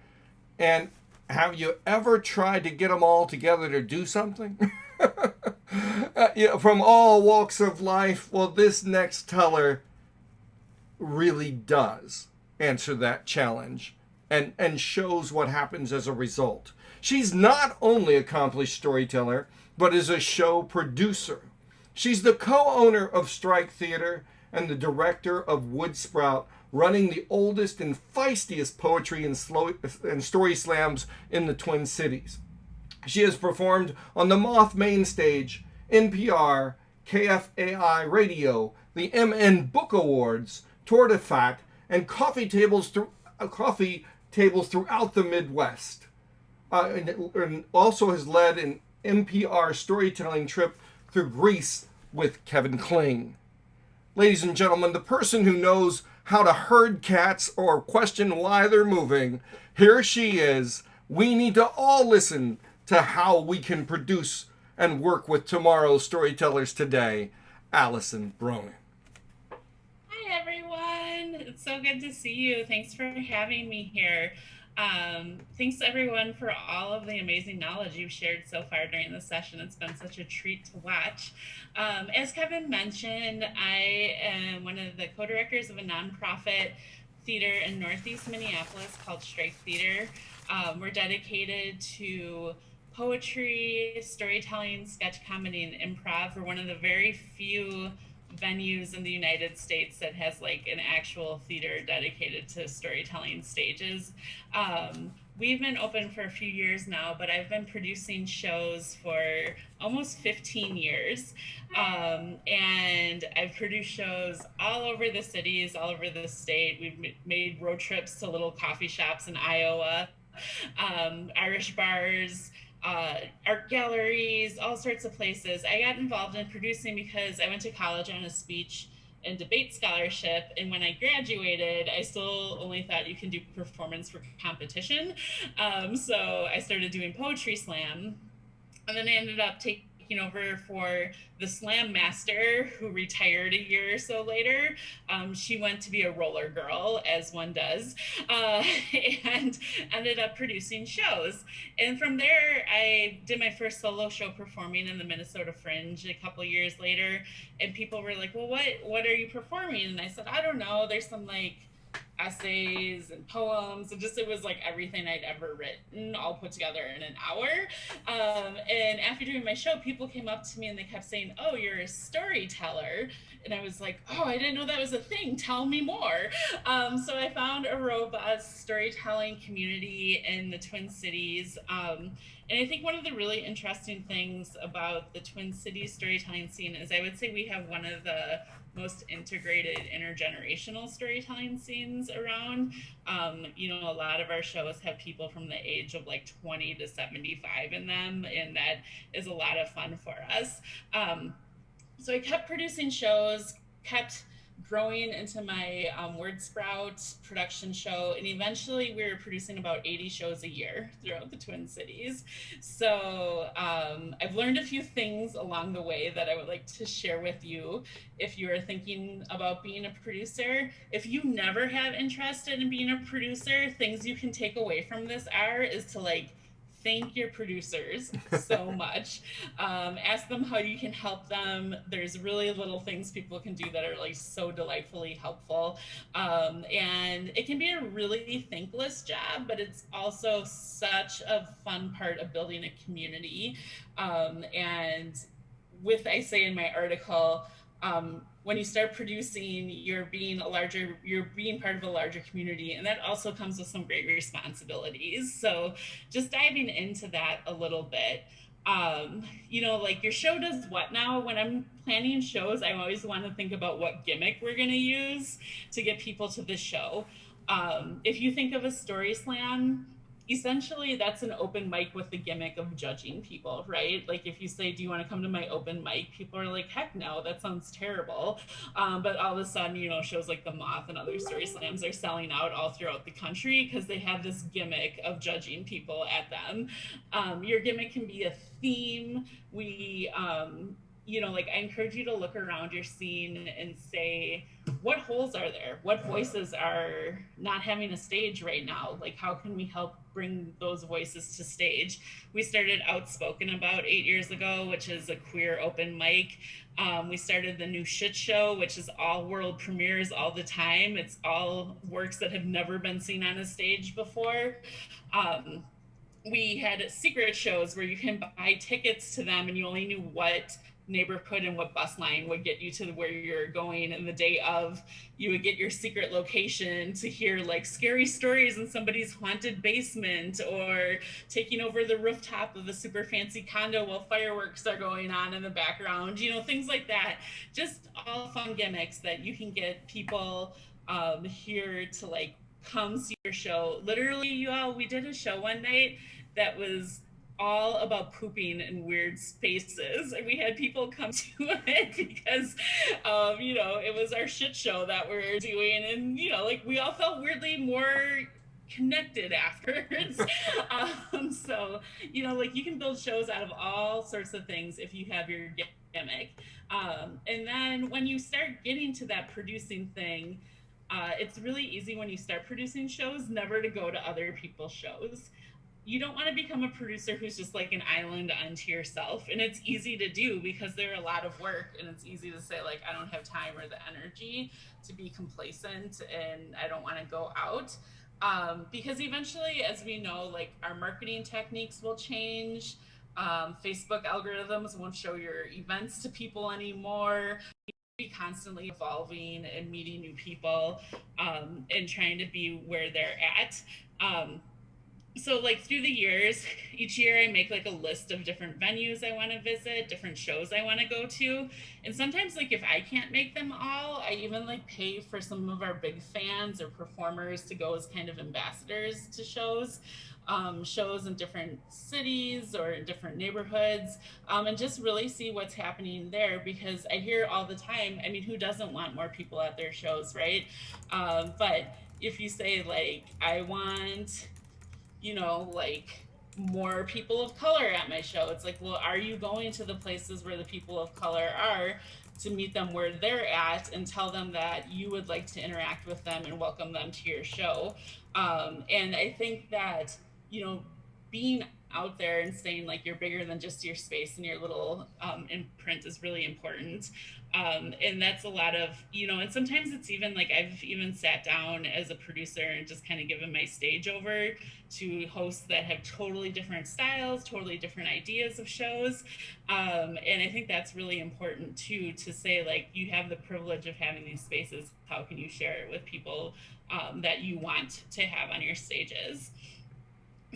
and have you ever tried to get them all together to do something? From all walks of life. Well, this next teller really does answer that challenge and shows what happens as a result. She's not only an accomplished storyteller, but is a show producer. She's the co-owner of Strike Theater and the director of Wood Sprout, running the oldest and feistiest poetry and story slams in the Twin Cities. She has performed on the Moth Main Stage, NPR, KFAI Radio, the MN Book Awards, Tour de Fat, and coffee tables throughout the Midwest. And also has led an NPR storytelling trip through Greece with Kevin Kling. Ladies and gentlemen, the person who knows how to herd cats or question why they're moving, here she is. We need to all listen to how we can produce and work with tomorrow's storytellers today, Allison Bronin. Hi, everyone. It's so good to see you. Thanks for having me here. Thanks everyone for all of the amazing knowledge you've shared so far during the session. It's been such a treat to watch. As Kevin mentioned, I am one of the co-directors of a nonprofit theater in Northeast Minneapolis called Strike Theater. We're dedicated to poetry, storytelling, sketch comedy, and improv. We're one of the very few venues in the United States that has like an actual theater dedicated to storytelling stages. We've been open for a few years now, but I've been producing shows for almost 15 years. And I've produced shows all over the cities, all over the state. We've made road trips to little coffee shops in Iowa, Irish bars, art galleries, all sorts of places. I got involved in producing because I went to college on a speech and debate scholarship, and when I graduated, I still only thought you can do performance for competition. So I started doing poetry slam, and then I ended up taking over for the slam master, who retired a year or so later. She went to be a roller girl, as one does, and ended up producing shows. And from there, I did my first solo show performing in the Minnesota Fringe a couple years later. And people were like, well, what are you performing? And I said, I don't know. There's some like essays and poems, and just it was like everything I'd ever written all put together in an hour. And after doing my show, people came up to me and they kept saying, oh, you're a storyteller. And I was like, oh, I didn't know that was a thing, tell me more. So I found a robust storytelling community in the Twin Cities. And I think one of the really interesting things about the Twin Cities storytelling scene is I would say we have one of the most integrated intergenerational storytelling scenes around. A lot of our shows have people from the age of like 20 to 75 in them, and that is a lot of fun for us. So I kept producing shows, kept growing into my Word Sprout production show, and eventually we were producing about 80 shows a year throughout the Twin Cities. So I've learned a few things along the way that I would like to share with you if you are thinking about being a producer. If you never have interest in being a producer, things you can take away from this is to like thank your producers so much. Ask them how you can help them. There's really little things people can do that are like so delightfully helpful. And it can be a really thankless job, but it's also such a fun part of building a community. And I say in my article, when you start producing, you're being part of a larger community, and that also comes with some great responsibilities. So just diving into that a little bit, like your show does what now? When I'm planning shows, I always want to think about what gimmick we're going to use to get people to the show. If you think of a story slam, essentially that's an open mic with the gimmick of judging people, right? Like if you say, do you want to come to my open mic, people are like, heck no, that sounds terrible. But all of a sudden, shows like the Moth and other story slams are selling out all throughout the country because they have this gimmick of judging people at them. Your gimmick can be a theme. I encourage you to look around your scene and say, what holes are there? What voices are not having a stage right now? Like, how can we help bring those voices to stage? We started Outspoken about 8 years ago, which is a queer open mic. We started the new Shit Show, which is all world premieres all the time. It's all works that have never been seen on a stage before. We had secret shows where you can buy tickets to them and you only knew what neighborhood and what bus line would get you to where you're going, and the day of you would get your secret location to hear like scary stories in somebody's haunted basement or taking over the rooftop of a super fancy condo while fireworks are going on in the background, things like that. Just all fun gimmicks that you can get people here to like come see your show. Literally, you all, we did a show one night that was all about pooping in weird spaces, and we had people come to it because it was our shit show that we were doing, and we all felt weirdly more connected afterwards. So you can build shows out of all sorts of things if you have your gimmick. And then when you start getting to that producing thing, it's really easy when you start producing shows never to go to other people's shows. You don't want to become a producer who's just like an island unto yourself. And it's easy to do because they're a lot of work, and it's easy to say like, I don't have time or the energy to be complacent and I don't want to go out. Because eventually, as we know, like our marketing techniques will change. Facebook algorithms won't show your events to people anymore. Be constantly evolving and meeting new people and trying to be where they're at. So like through the years, each year I make like a list of different venues I want to visit, different shows I want to go to. And sometimes like if I can't make them all, I even like pay for some of our big fans or performers to go as kind of ambassadors to shows in different cities or in different neighborhoods, and just really see what's happening there, because I hear all the time, I mean, who doesn't want more people at their shows, right? But if you say like, I want like more people of color at my show, it's like, well, are you going to the places where the people of color are to meet them where they're at and tell them that you would like to interact with them and welcome them to your show? And I think that being out there and saying like you're bigger than just your space and your little imprint is really important. And that's a lot of, and sometimes it's even like I've even sat down as a producer and just kind of given my stage over to hosts that have totally different styles, totally different ideas of shows. And I think that's really important too, to say like, you have the privilege of having these spaces. How can you share it with people that you want to have on your stages?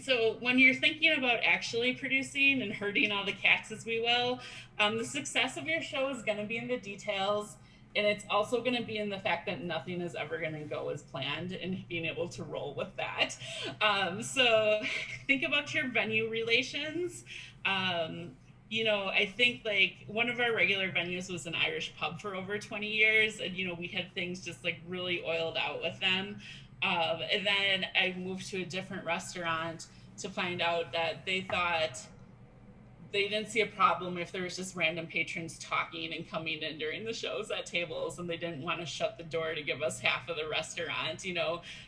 So when you're thinking about actually producing and herding all the cats as we will, the success of your show is going to be in the details. And it's also going to be in the fact that nothing is ever going to go as planned and being able to roll with that. So think about your venue relations. I think like one of our regular venues was an Irish pub for over 20 years. And, we had things just like really oiled out with them. And then I moved to a different restaurant to find out that they didn't see a problem if there was just random patrons talking and coming in during the shows at tables, and they didn't want to shut the door to give us half of the restaurant,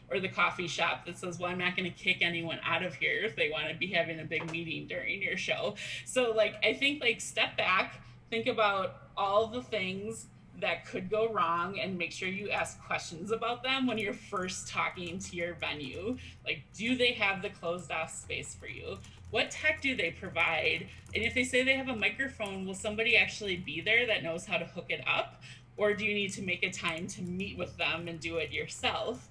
or the coffee shop that says, well, I'm not going to kick anyone out of here if they want to be having a big meeting during your show. So like I think like step back, think about all the things that could go wrong, and make sure you ask questions about them when you're first talking to your venue. Like, do they have the closed off space for you? What tech do they provide? And if they say they have a microphone, will somebody actually be there that knows how to hook it up? Or do you need to make a time to meet with them and do it yourself?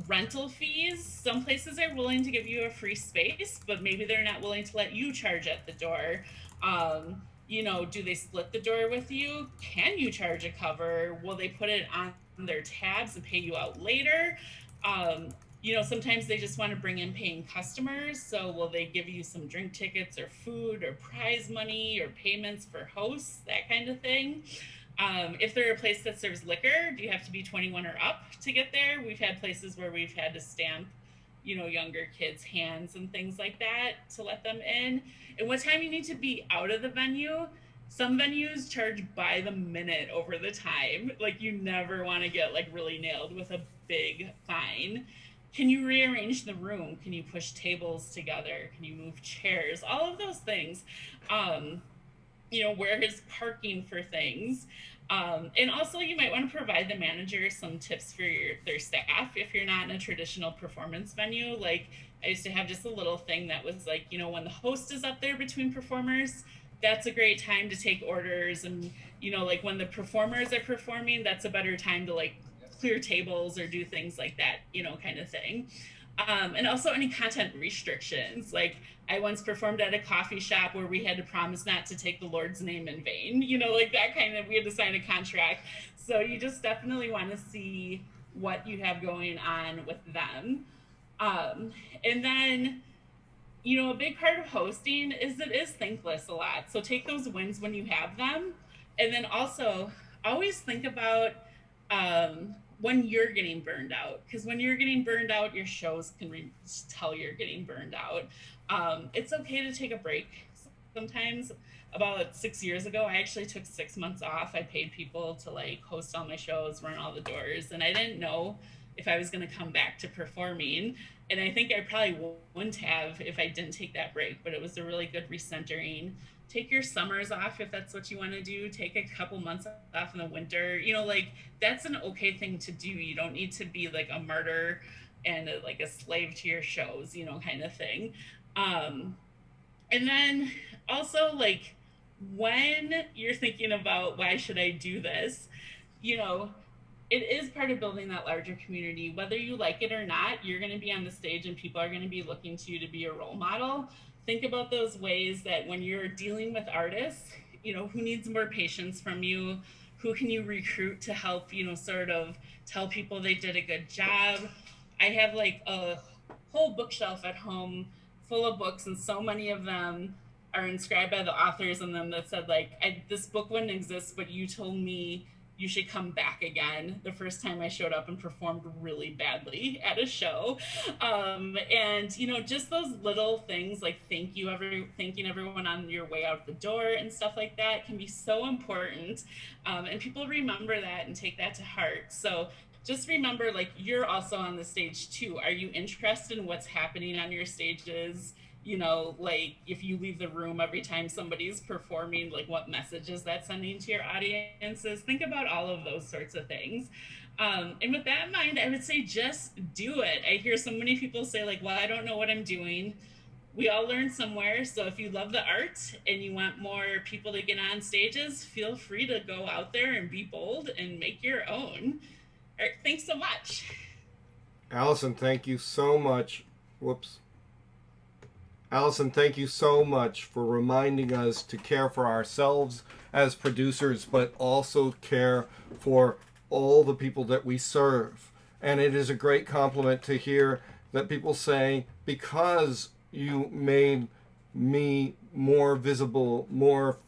Rental fees. Some places are willing to give you a free space, but maybe they're not willing to let you charge at the door. Do they split the door with you? Can you charge a cover? Will they put it on their tabs and pay you out later? Sometimes they just want to bring in paying customers. So will they give you some drink tickets or food or prize money or payments for hosts, that kind of thing? If they're a place that serves liquor, do you have to be 21 or up to get there? We've had places where we've had to stamp, younger kids' hands and things like that to let them in. And what time you need to be out of the venue. Some venues charge by the minute over the time. Like, you never want to get like really nailed with a big fine. Can you rearrange the room? Can you push tables together? Can you move chairs? All of those things. Where is parking for things? And also you might want to provide the manager some tips for their staff if you're not in a traditional performance venue. Like, I used to have just a little thing that was like, when the host is up there between performers, that's a great time to take orders. And, like when the performers are performing, that's a better time to like clear tables or do things like that, kind of thing. And also any content restrictions. Like, I once performed at a coffee shop where we had to promise not to take the Lord's name in vain, like that kind of, we had to sign a contract. So you just definitely want to see what you have going on with them. And then, a big part of hosting is it is thankless a lot. So take those wins when you have them. And then also always think about when you're getting burned out. Because when you're getting burned out, your shows can tell you're getting burned out. It's okay to take a break sometimes. About 6 years ago, I actually took 6 months off. I paid people to like host all my shows, run all the doors, and I didn't know if I was going to come back to performing. And I think I probably wouldn't have if I didn't take that break, but it was a really good recentering. Take your summers off if that's what you want to do. Take a couple months off in the winter. That's an okay thing to do. You don't need to be like a martyr and like a slave to your shows, kind of thing. And then also, like, when you're thinking about why should I do this, it is part of building that larger community. Whether you like it or not, you're going to be on the stage and people are going to be looking to you to be a role model. Think about those ways that when you're dealing with artists, who needs more patience from you? Who can you recruit to help, sort of tell people they did a good job? I have like a whole bookshelf at home full of books, and so many of them are inscribed by the authors in them that said like, this book wouldn't exist, but you told me you should come back again the first time I showed up and performed really badly at a show. And just those little things like thanking everyone on your way out the door and stuff like that can be so important. And people remember that and take that to heart. So just remember, like, you're also on the stage too. Are you interested in what's happening on your stages? Like if you leave the room every time somebody's performing, like what messages that's sending to your audiences. Think about all of those sorts of things. And with that in mind, I would say just do it. I hear so many people say like, well, I don't know what I'm doing. We all learn somewhere. So if you love the art and you want more people to get on stages, feel free to go out there and be bold and make your own. All right, thanks so much. Allison, thank you so much. Allison, thank you so much for reminding us to care for ourselves as producers, but also care for all the people that we serve. And it is a great compliment to hear that people say, because you made me more visible, more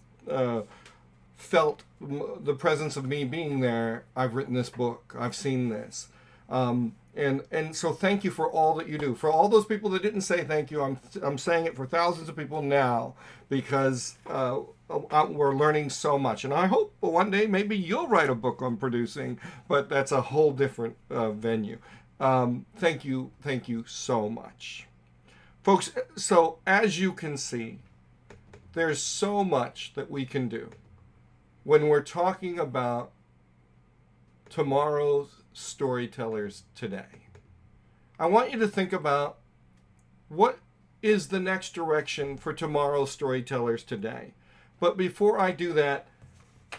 felt the presence of me being there, I've written this book. I've seen this. And so thank you for all that you do. For all those people that didn't say thank you, I'm saying it for thousands of people now, because we're learning so much. And I hope one day maybe you'll write a book on producing, but that's a whole different venue. Thank you so much. Folks, so as you can see, there's so much that we can do when we're talking about tomorrow's storytellers today. I want you to think about what is the next direction for tomorrow's storytellers today. But before I do that,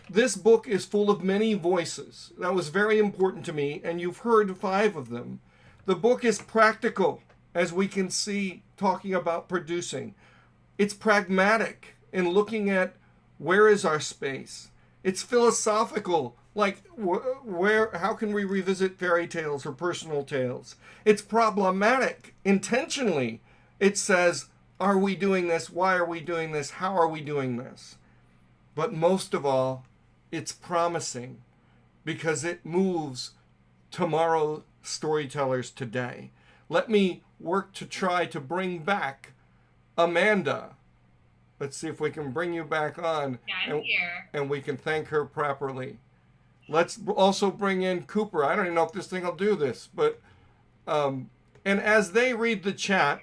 this book is full of many voices. That was very important to me, and you've heard 5 of them. The book is practical, as we can see, talking about producing. It's pragmatic in looking at where is our space. It's philosophical, like how can we revisit fairy tales or personal tales? It's problematic, intentionally. It says, are we doing this? Why are we doing this? How are we doing this? But most of all, it's promising, because it moves tomorrow storytellers today. Let me work to try to bring back Amanda. Let's see if we can bring you back on. Yeah, I'm here. And we can thank her properly. Let's also bring in Cooper. I don't even know if this thing will do this, but and as they read the chat,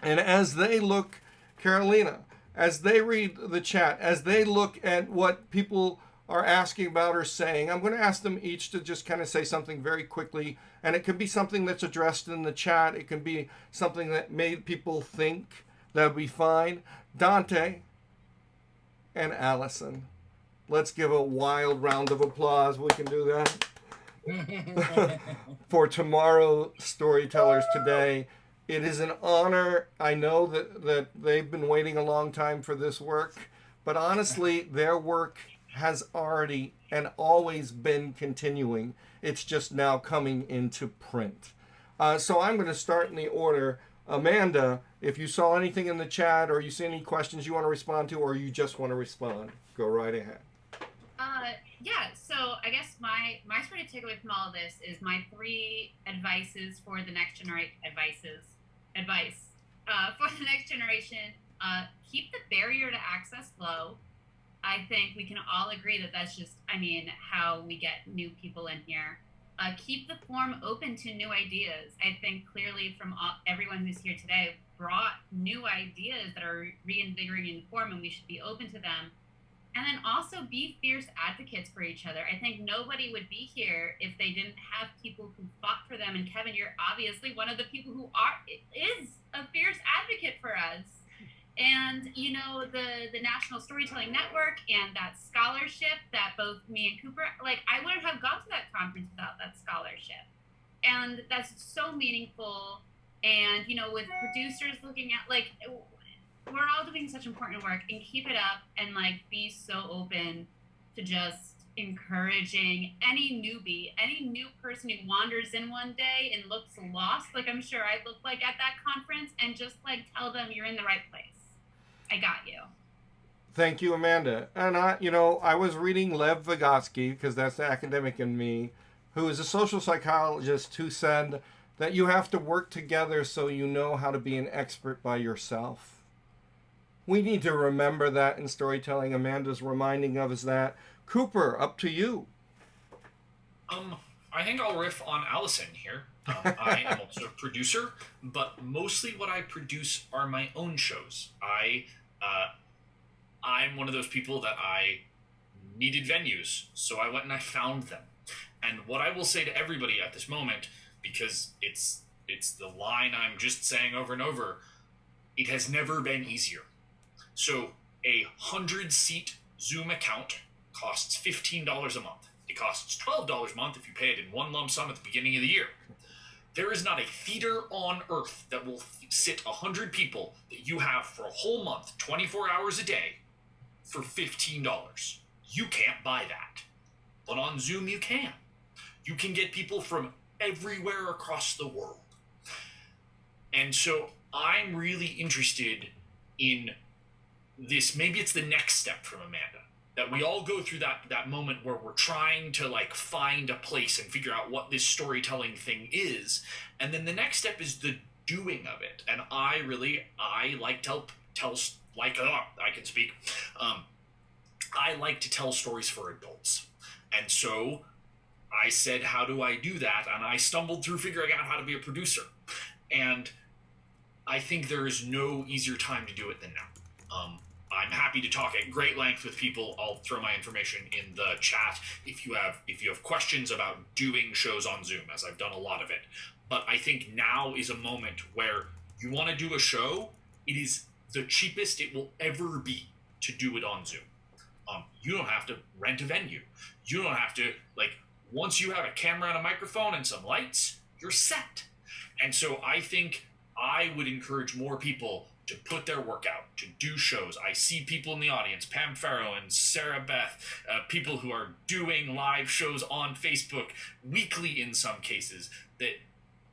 and as they look, Carolina, as they read the chat, as they look at what people are asking about or saying, I'm going to ask them each to just kind of say something very quickly. And it could be something that's addressed in the chat. It can be something that made people think. That would be fine. Dante and Allison. Let's give a wild round of applause. We can do that. For tomorrow storytellers today. It is an honor. I know that they've been waiting a long time for this work, but honestly, their work has already and always been continuing. It's just now coming into print. So I'm going to start in the order. Amanda, if you saw anything in the chat, or you see any questions you want to respond to, or you just want to respond, go right ahead. Yeah, so I guess my sort of takeaway from all of this is my 3 advices for the next generation. Advice for the next generation: keep the barrier to access low. I think we can all agree that that's just, how we get new people in here. Keep the forum open to new ideas. I think clearly from everyone who's here today brought new ideas that are reinvigorating the forum, and we should be open to them. And then also be fierce advocates for each other. I think nobody would be here if they didn't have people who fought for them. And Kevin, you're obviously one of the people who is a fierce advocate for us. And, the National Storytelling Network and that scholarship that both me and Cooper, I wouldn't have gone to that conference without that scholarship. And that's so meaningful. And, with producers looking at, we're all doing such important work, and keep it up, and be so open to just encouraging any newbie, any new person who wanders in one day and looks lost, like I'm sure I looked like at that conference, and just tell them you're in the right place. I got you. Thank you, Amanda. And I was reading Lev Vygotsky, because that's the academic in me, who is a social psychologist, who said that you have to work together so you know how to be an expert by yourself. We need to remember that in storytelling. Amanda's reminding of us that. Cooper, up to you. I think I'll riff on Allison here. I am also a producer, but mostly what I produce are my own shows. I'm one of those people that I needed venues, so I went and I found them. And what I will say to everybody at this moment, because it's the line I'm just saying over and over, it has never been easier. So a 100-seat Zoom account costs $15 a month. It costs $12 a month if you pay it in one lump sum at the beginning of the year. There is not a theater on earth that will sit 100 people that you have for a whole month, 24 hours a day, for $15. You can't buy that. But on Zoom, you can. You can get people from everywhere across the world. And so I'm really interested in maybe it's the next step from Amanda, that we all go through that moment where we're trying to like find a place and figure out what this storytelling thing is, and then the next step is the doing of it. And I like to tell like I can speak. I like to tell stories for adults, and so I said, how do I do that? And I stumbled through figuring out how to be a producer, and I think there is no easier time to do it than now. I'm happy to talk at great length with people. I'll throw my information in the chat if you have questions about doing shows on Zoom, as I've done a lot of it. But I think now is a moment where you want to do a show. It is the cheapest it will ever be to do it on Zoom. You don't have to rent a venue. You don't have to, like, once you have a camera and a microphone and some lights, you're set. And so I think I would encourage more people to put their work out, to do shows. I see people in the audience, Pam Farrow and Sarah Beth, people who are doing live shows on Facebook weekly in some cases, that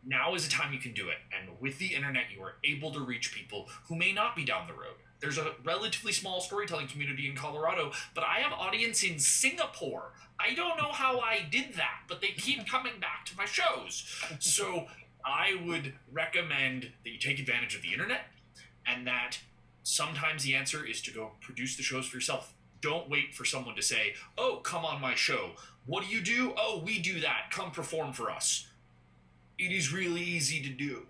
now is a time you can do it. And with the internet, you are able to reach people who may not be down the road. There's a relatively small storytelling community in Colorado, but I have audience in Singapore. I don't know how I did that, but they keep coming back to my shows. So I would recommend that you take advantage of the internet, and that sometimes the answer is to go produce the shows for yourself. Don't wait for someone to say, oh, come on my show. What do you do? Oh, we do that. Come perform for us. It is really easy to do.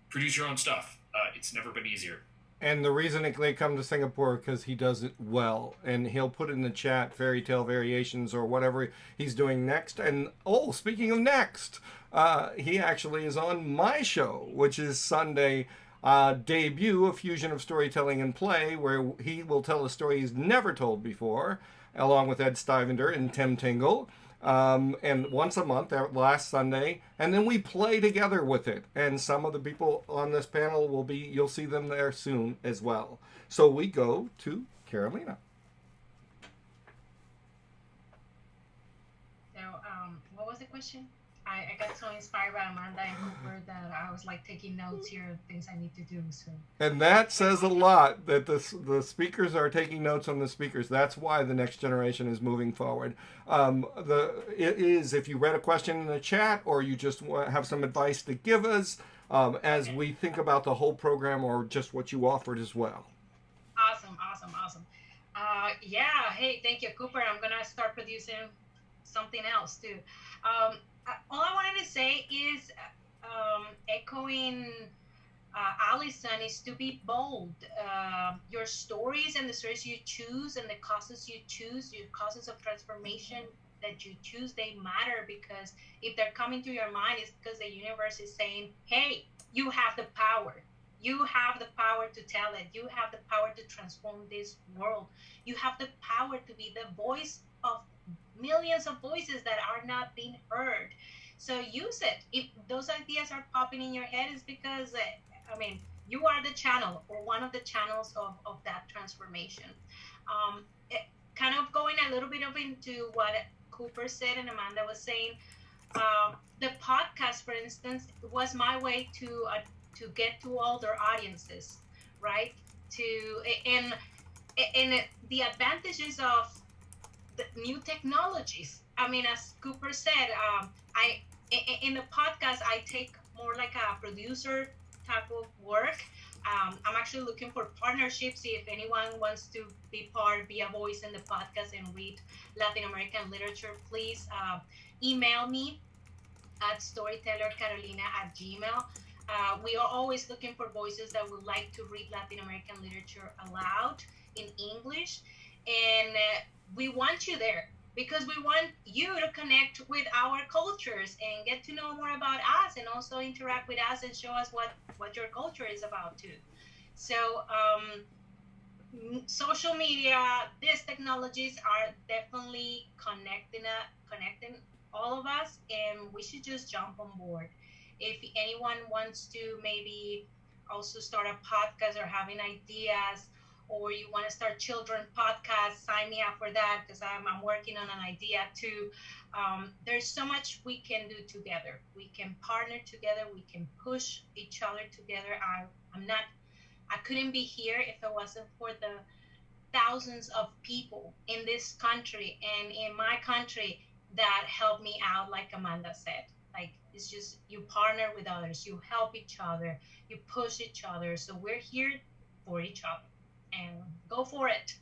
Produce your own stuff. It's never been easier. And the reason they come to Singapore because he does it well, and he'll put in the chat fairy tale variations or whatever he's doing next. And speaking of next, he actually is on my show, which is Sunday debut, a fusion of storytelling and play, where he will tell a story he's never told before, along with Ed Stivender and Tim Tingle. And once a month, last Sunday, and then we play together with it. And some of the people on this panel you'll see them there soon as well. So we go to Carolina. So, what was the question? I got so inspired by Amanda and Cooper that I was like taking notes here, things I need to do. So. And that says a lot, that the speakers are taking notes on the speakers. That's why the next generation is moving forward. If you read a question in the chat, or you just have some advice to give us as we think about the whole program, or just what you offered as well. Awesome. Hey, thank you, Cooper. I'm gonna start producing something else too. All I wanted to say is, echoing Allison, is to be bold. Your stories and the stories you choose and the causes you choose, your causes of transformation that you choose, they matter, because if they're coming to your mind, it's because the universe is saying, hey, you have the power. You have the power to tell it. You have the power to transform this world. You have the power to be the voice of millions of voices that are not being heard. So use it. If those ideas are popping in your head, it's because, you are the channel, or one of the channels of that transformation. Kind of going a little bit into what Cooper said and Amanda was saying, the podcast, for instance, was my way to get to older audiences, right? And the advantages of the new technologies. As Cooper said, in the podcast, I take more like a producer type of work. I'm actually looking for partnerships. If anyone wants to be a voice in the podcast and read Latin American literature, please email me at storytellercarolina@gmail.com. We are always looking for voices that would like to read Latin American literature aloud in English. And we want you there because we want you to connect with our cultures and get to know more about us, and also interact with us and show us what your culture is about too. So social media, these technologies are definitely connecting all of us, and we should just jump on board. If anyone wants to maybe also start a podcast or having ideas, or you want to start children podcasts, sign me up for that, because I'm working on an idea too. There's so much we can do together. We can partner together. We can push each other together. I'm not I couldn't be here if it wasn't for the thousands of people in this country and in my country that helped me out, like Amanda said. Like, it's just you partner with others, you help each other, you push each other. So we're here for each other, and go for it.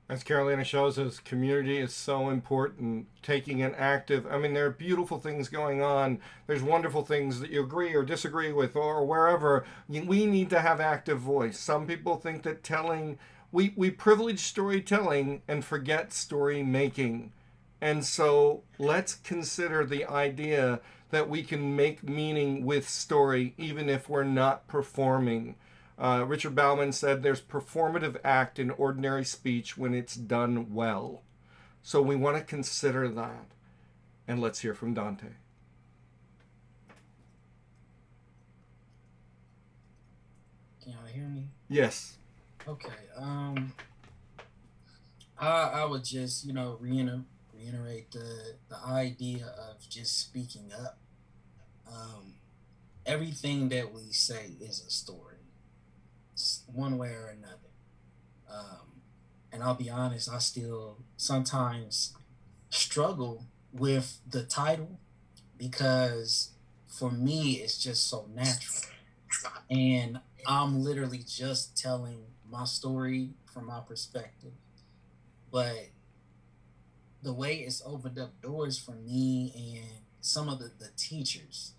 As Carolina shows us, community is so important. Taking an active, I mean, there are beautiful things going on. There's wonderful things that you agree or disagree with, or wherever. We need to have active voice. Some people think that we privilege storytelling and forget story making. And so let's consider the idea that we can make meaning with story even if we're not performing. Richard Bauman said there's performative act in ordinary speech when it's done well. So we want to consider that. And let's hear from Dante. Can y'all hear me? Yes. Okay. I would just, reiterate the idea of just speaking up. Everything that we say is a story, one way or another. And I'll be honest, I still sometimes struggle with the title because for me, it's just so natural. And I'm literally just telling my story from my perspective. But the way it's opened up doors for me and some of the teachers,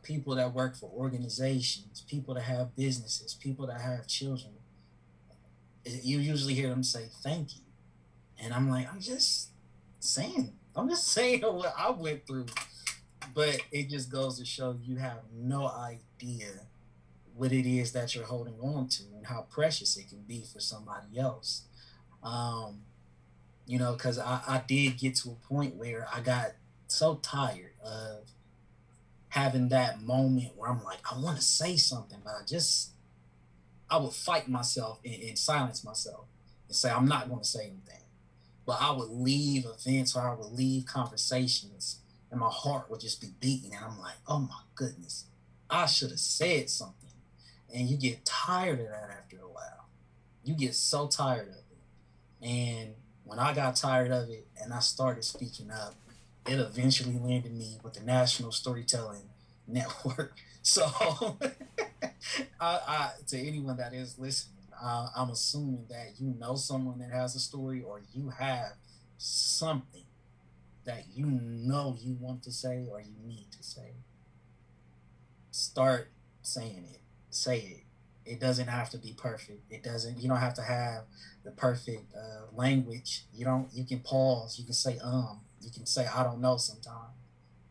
people that work for organizations, people that have businesses, people that have children, you usually hear them say thank you. And I'm like, I'm just saying what I went through. But it just goes to show you have no idea what it is that you're holding on to and how precious it can be for somebody else. Because I did get to a point where I got so tired of having that moment where I'm like, I want to say something, but I would fight myself and silence myself and say, I'm not going to say anything. But I would leave events or I would leave conversations and my heart would just be beating. And I'm like, oh my goodness, I should have said something. And you get tired of that after a while. You get so tired of it. And when I got tired of it and I started speaking up, it eventually landed me with the National Storytelling Network. So to anyone that is listening, I'm assuming that you know someone that has a story or you have something that you know you want to say or you need to say. Start saying it. Say it. It doesn't have to be perfect. You don't have to have the perfect language. You can pause. You can say, you can say, I don't know sometimes.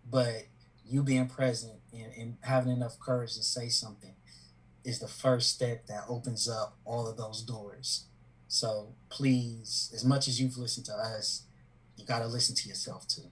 But you being present and having enough courage to say something is the first step that opens up all of those doors. So please, as much as you've listened to us, you got to listen to yourself too.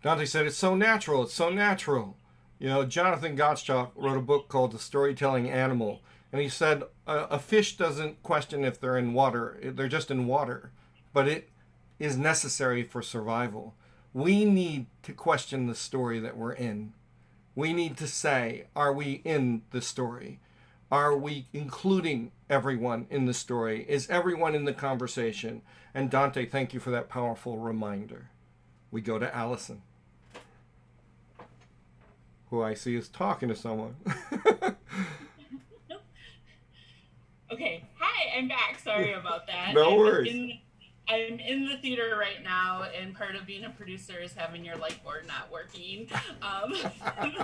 Dante said, it's so natural. It's so natural. Jonathan Gottschalk wrote a book called The Storytelling Animal. And he said, a fish doesn't question if they're in water. They're just in water. But it is necessary for survival. We need to question the story that we're in. We need to say, are we in the story? Are we including everyone in the story? Is everyone in the conversation? And Dante, thank you for that powerful reminder. We go to Allison, who I see is talking to someone. Okay. Hi, I'm back. Sorry about that. No worries. I'm in the theater right now, and part of being a producer is having your light board not working.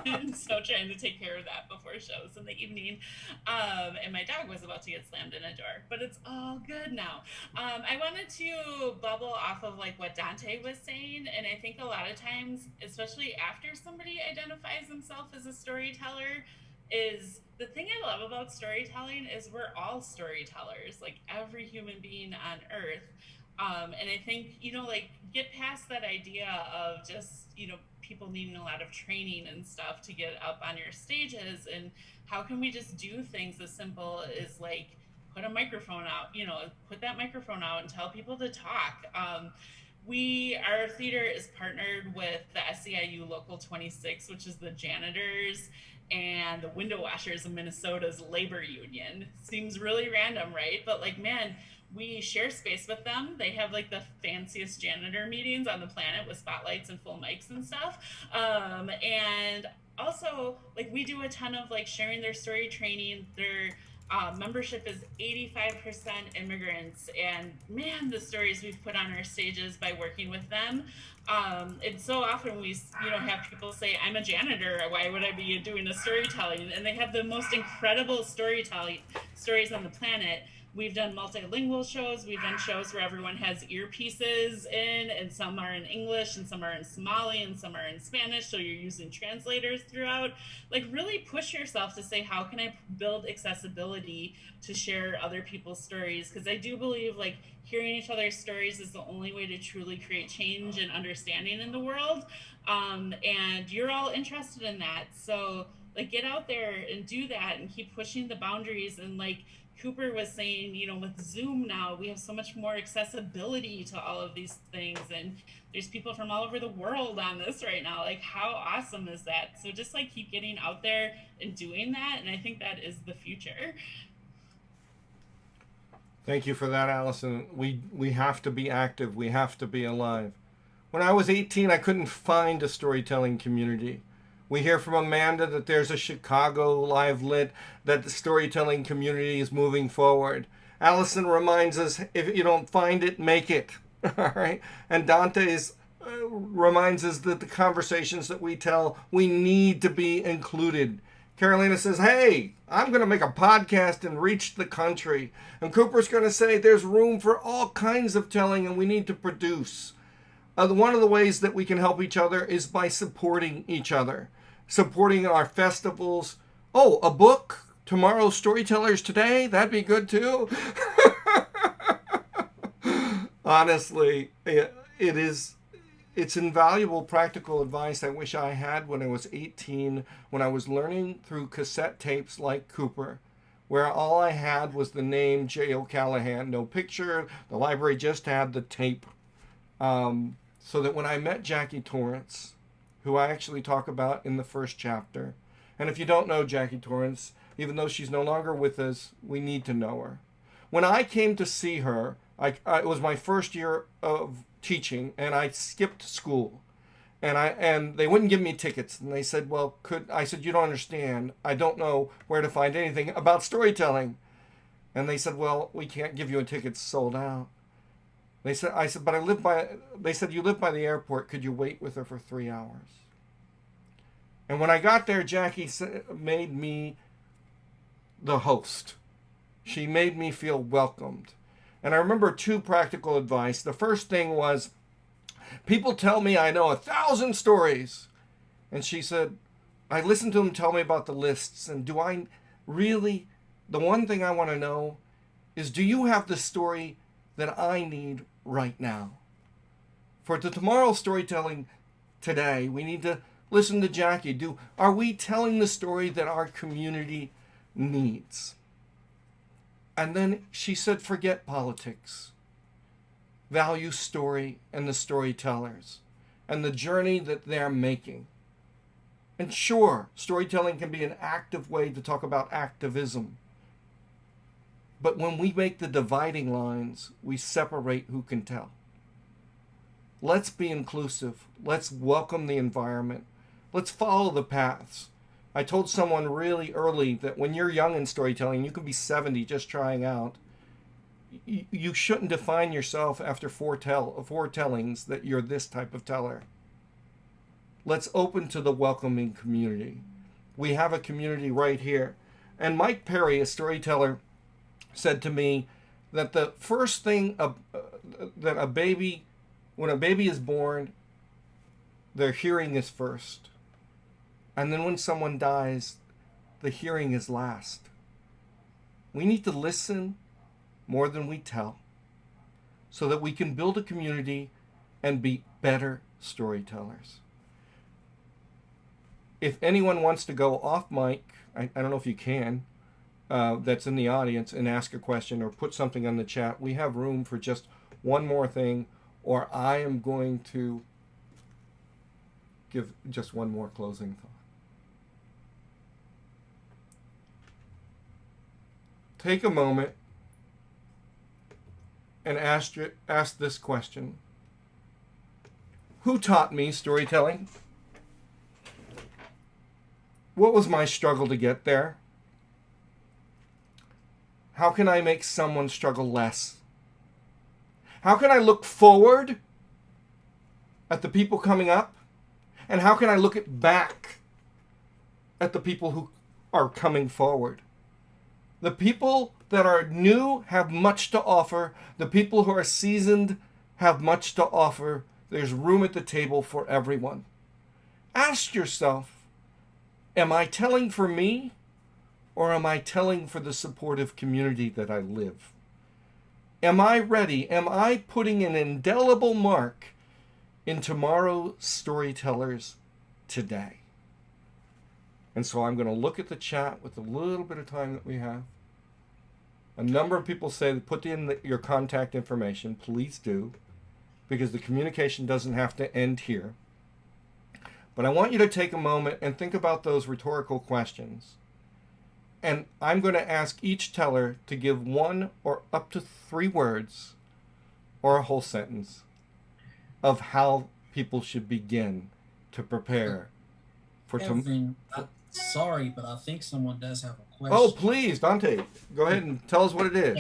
And so trying to take care of that before shows in the evening. And my dog was about to get slammed in a door, but it's all good now. I wanted to bubble off of like what Dante was saying, and I think a lot of times, especially after somebody identifies themselves as a storyteller, is the thing I love about storytelling is we're all storytellers, like every human being on earth. And I think, get past that idea of just, people needing a lot of training and stuff to get up on your stages. And how can we just do things as simple as put a microphone out, put that microphone out and tell people to talk. our theater is partnered with the SEIU Local 26, which is the janitors and the window washers of Minnesota's labor union. Seems really random, right? But like, man, we share space with them. They have like the fanciest janitor meetings on the planet with spotlights and full mics and stuff. And also, like, we do a ton of like sharing their story training. Their membership is 85% immigrants, and man, the stories we've put on our stages by working with them. And so often we, have people say, "I'm a janitor. Why would I be doing a storytelling?" And they have the most incredible storytelling stories on the planet. We've done multilingual shows. We've done shows where everyone has earpieces in, and some are in English, and some are in Somali, and some are in Spanish. So you're using translators throughout. Like, really push yourself to say, how can I build accessibility to share other people's stories? Because I do believe, like, hearing each other's stories is the only way to truly create change and understanding in the world. And you're all interested in that. So, like, get out there and do that and keep pushing the boundaries. And, like, Cooper was saying, with Zoom now, we have so much more accessibility to all of these things. And there's people from all over the world on this right now. Like, how awesome is that? So just like keep getting out there and doing that. And I think that is the future. Thank you for that, Allison. We have to be active. We have to be alive. When I was 18, I couldn't find a storytelling community. We hear from Amanda that there's a Chicago Live Lit, that the storytelling community is moving forward. Allison reminds us, if you don't find it, make it. All right? And Dante reminds us that the conversations that we tell, we need to be included. Carolina says, hey, I'm going to make a podcast and reach the country. And Cooper's going to say there's room for all kinds of telling and we need to produce. One of the ways that we can help each other is by supporting each other. Supporting our festivals. Oh, a book? Tomorrow's Storytellers Today? That'd be good too. Honestly, it's invaluable practical advice I wish I had when I was 18, when I was learning through cassette tapes like Cooper, where all I had was the name J. O'Callahan, no picture. The library just had the tape. So that when I met Jackie Torrance, who I actually talk about in the first chapter. And if you don't know Jackie Torrance, even though she's no longer with us, we need to know her. When I came to see her, it was my first year of teaching, and I skipped school. And they wouldn't give me tickets. And they said, I said, you don't understand. I don't know where to find anything about storytelling. And they said, well, we can't give you a ticket, it's sold out. I said, they said, you live by the airport. Could you wait with her for 3 hours? And when I got there, Jackie made me the host. She made me feel welcomed. And I remember 2 practical advice. The first thing was, people tell me I know 1,000 stories. And she said, I listen to them tell me about the lists. And do I really, the one thing I want to know is, do you have the story that I need right now? For the Tomorrow Storytelling Today, we need to listen to Jackie. Are we telling the story that our community needs? And then she said, forget politics. Value story and the storytellers and the journey that they're making. And sure, storytelling can be an active way to talk about activism. But when we make the dividing lines, we separate who can tell. Let's be inclusive. Let's welcome the environment. Let's follow the paths. I told someone really early that when you're young in storytelling, you could be 70 just trying out. You shouldn't define yourself after four tellings that you're this type of teller. Let's open to the welcoming community. We have a community right here. And Mike Perry, a storyteller, said to me that the first thing that when a baby is born, their hearing is first. And then when someone dies, the hearing is last. We need to listen more than we tell so that we can build a community and be better storytellers. If anyone wants to go off mic, I don't know if you can, that's in the audience, and ask a question or put something on the chat, we have room for just one more thing, or I am going to give just one more closing thought. Take a moment and ask this question. Who taught me storytelling? What was my struggle to get there? How can I make someone struggle less? How can I look forward at the people coming up? And how can I look back at the people who are coming forward? The people that are new have much to offer. The people who are seasoned have much to offer. There's room at the table for everyone. Ask yourself, am I telling for me, or am I telling for the supportive community that I live? Am I ready? Am I putting an indelible mark in tomorrow's storytellers today? And so I'm going to look at the chat with a little bit of time that we have. A number of people say put in your contact information. Please do, because the communication doesn't have to end here. But I want you to take a moment and think about those rhetorical questions. And I'm going to ask each teller to give 1 or up to 3 words or a whole sentence of how people should begin to prepare for Kevin, sorry, but I think someone does have a question. Oh, please, Dante, go ahead and tell us what it is.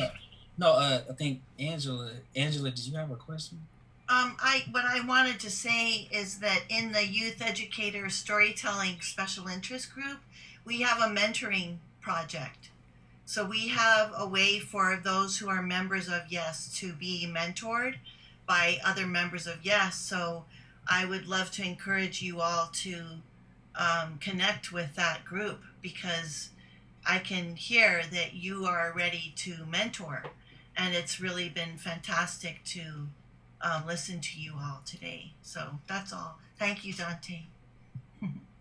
No, I think Angela, did you have a question? What I wanted to say is that in the Youth Educator Storytelling Special Interest Group, we have a mentoring project. So we have a way for those who are members of YES to be mentored by other members of YES. So I would love to encourage you all to connect with that group, because I can hear that you are ready to mentor, and it's really been fantastic to listen to you all today. So that's all. Thank you, Dante.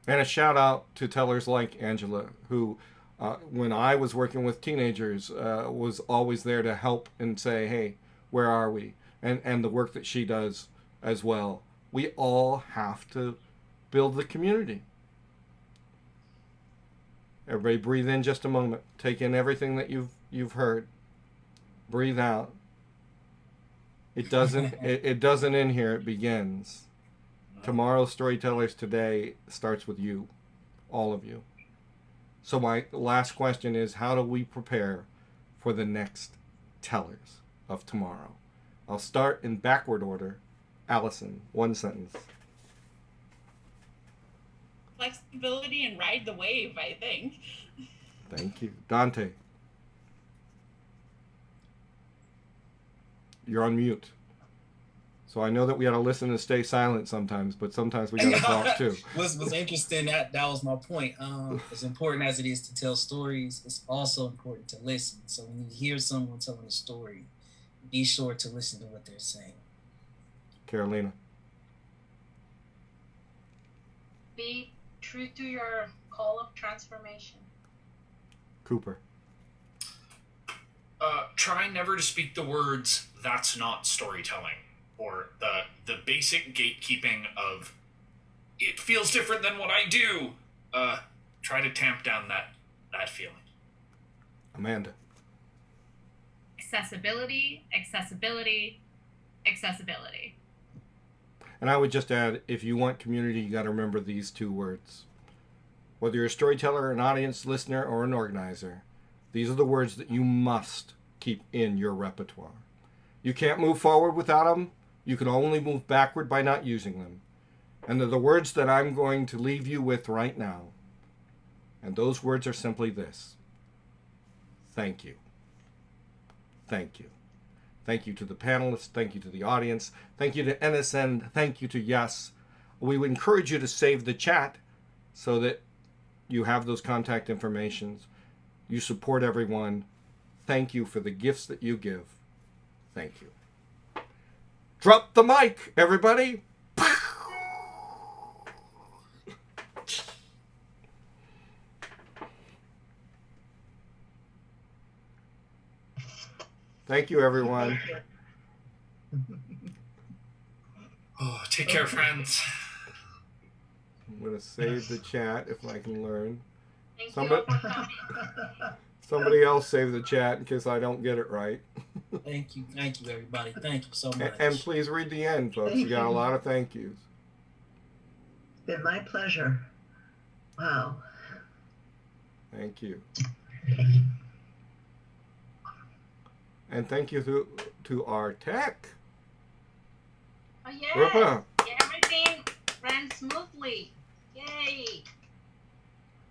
And a shout out to tellers like Angela, who, when I was working with teenagers, was always there to help and say, hey, where are we? And the work that she does as well. We all have to build the community. Everybody breathe in just a moment. Take in everything that you've heard. Breathe out. It doesn't end here, it begins. Tomorrow's Storytellers Today starts with you, all of you. So my last question is, how do we prepare for the next tellers of tomorrow? I'll start in backward order. Allison, 1 sentence. Flexibility and ride the wave, I think. Thank you. Dante. You're on mute. So I know that we got to listen and stay silent sometimes, but sometimes we got to talk too. Was interesting. That was my point. As important as it is to tell stories, it's also important to listen. So when you hear someone telling a story, be sure to listen to what they're saying. Carolina. Be true to your call of transformation. Cooper. Try never to speak the words, "That's not storytelling," or the basic gatekeeping of, "It feels different than what I do." Try to tamp down that feeling. Amanda. Accessibility, accessibility, accessibility. And I would just add, if you want community, you got to remember these 2 words. Whether you're a storyteller, an audience listener, or an organizer, these are the words that you must keep in your repertoire. You can't move forward without them. You can only move backward by not using them. And they're the words that I'm going to leave you with right now. And those words are simply this. Thank you. Thank you. Thank you to the panelists. Thank you to the audience. Thank you to NSN. Thank you to YES. We would encourage you to save the chat so that you have those contact informations. You support everyone. Thank you for the gifts that you give. Thank you. Drop the mic, everybody. Thank you, everyone. Take care, friends. I'm going to save the chat if I can learn. Thank Somebody, you all for coming. somebody else save the chat in case I don't get it right. Thank you, everybody. Thank you so much. And please read the end, folks. You got a lot of thank yous. Been my pleasure. Wow. Thank you. And thank you to our tech. Oh, yes. Rupa. Everything ran smoothly. Yay.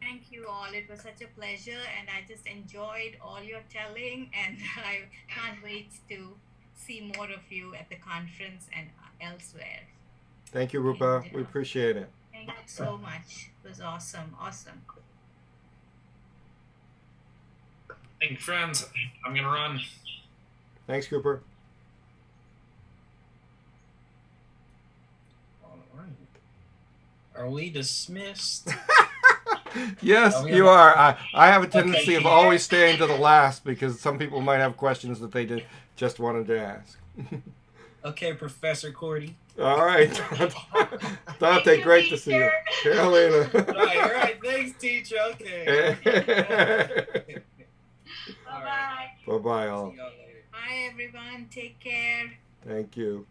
Thank you all. It was such a pleasure, and I just enjoyed all your telling, and I can't wait to see more of you at the conference and elsewhere. Thank you, Rupa. And, We appreciate it. Thank you so much. It was awesome. Awesome. Thank you, friends. I'm gonna run. Thanks, Cooper. All right. Are we dismissed? Yes, Oh, yeah. you are. I have a tendency Okay. of always staying to the last because some people might have questions that they just wanted to ask. Okay, Professor Cordy. All right. Dante, great to see you. Carolina. All right. Thanks, teacher. Okay. Bye-bye. Bye-bye, all. See y'all later. Bye, everyone. Take care. Thank you.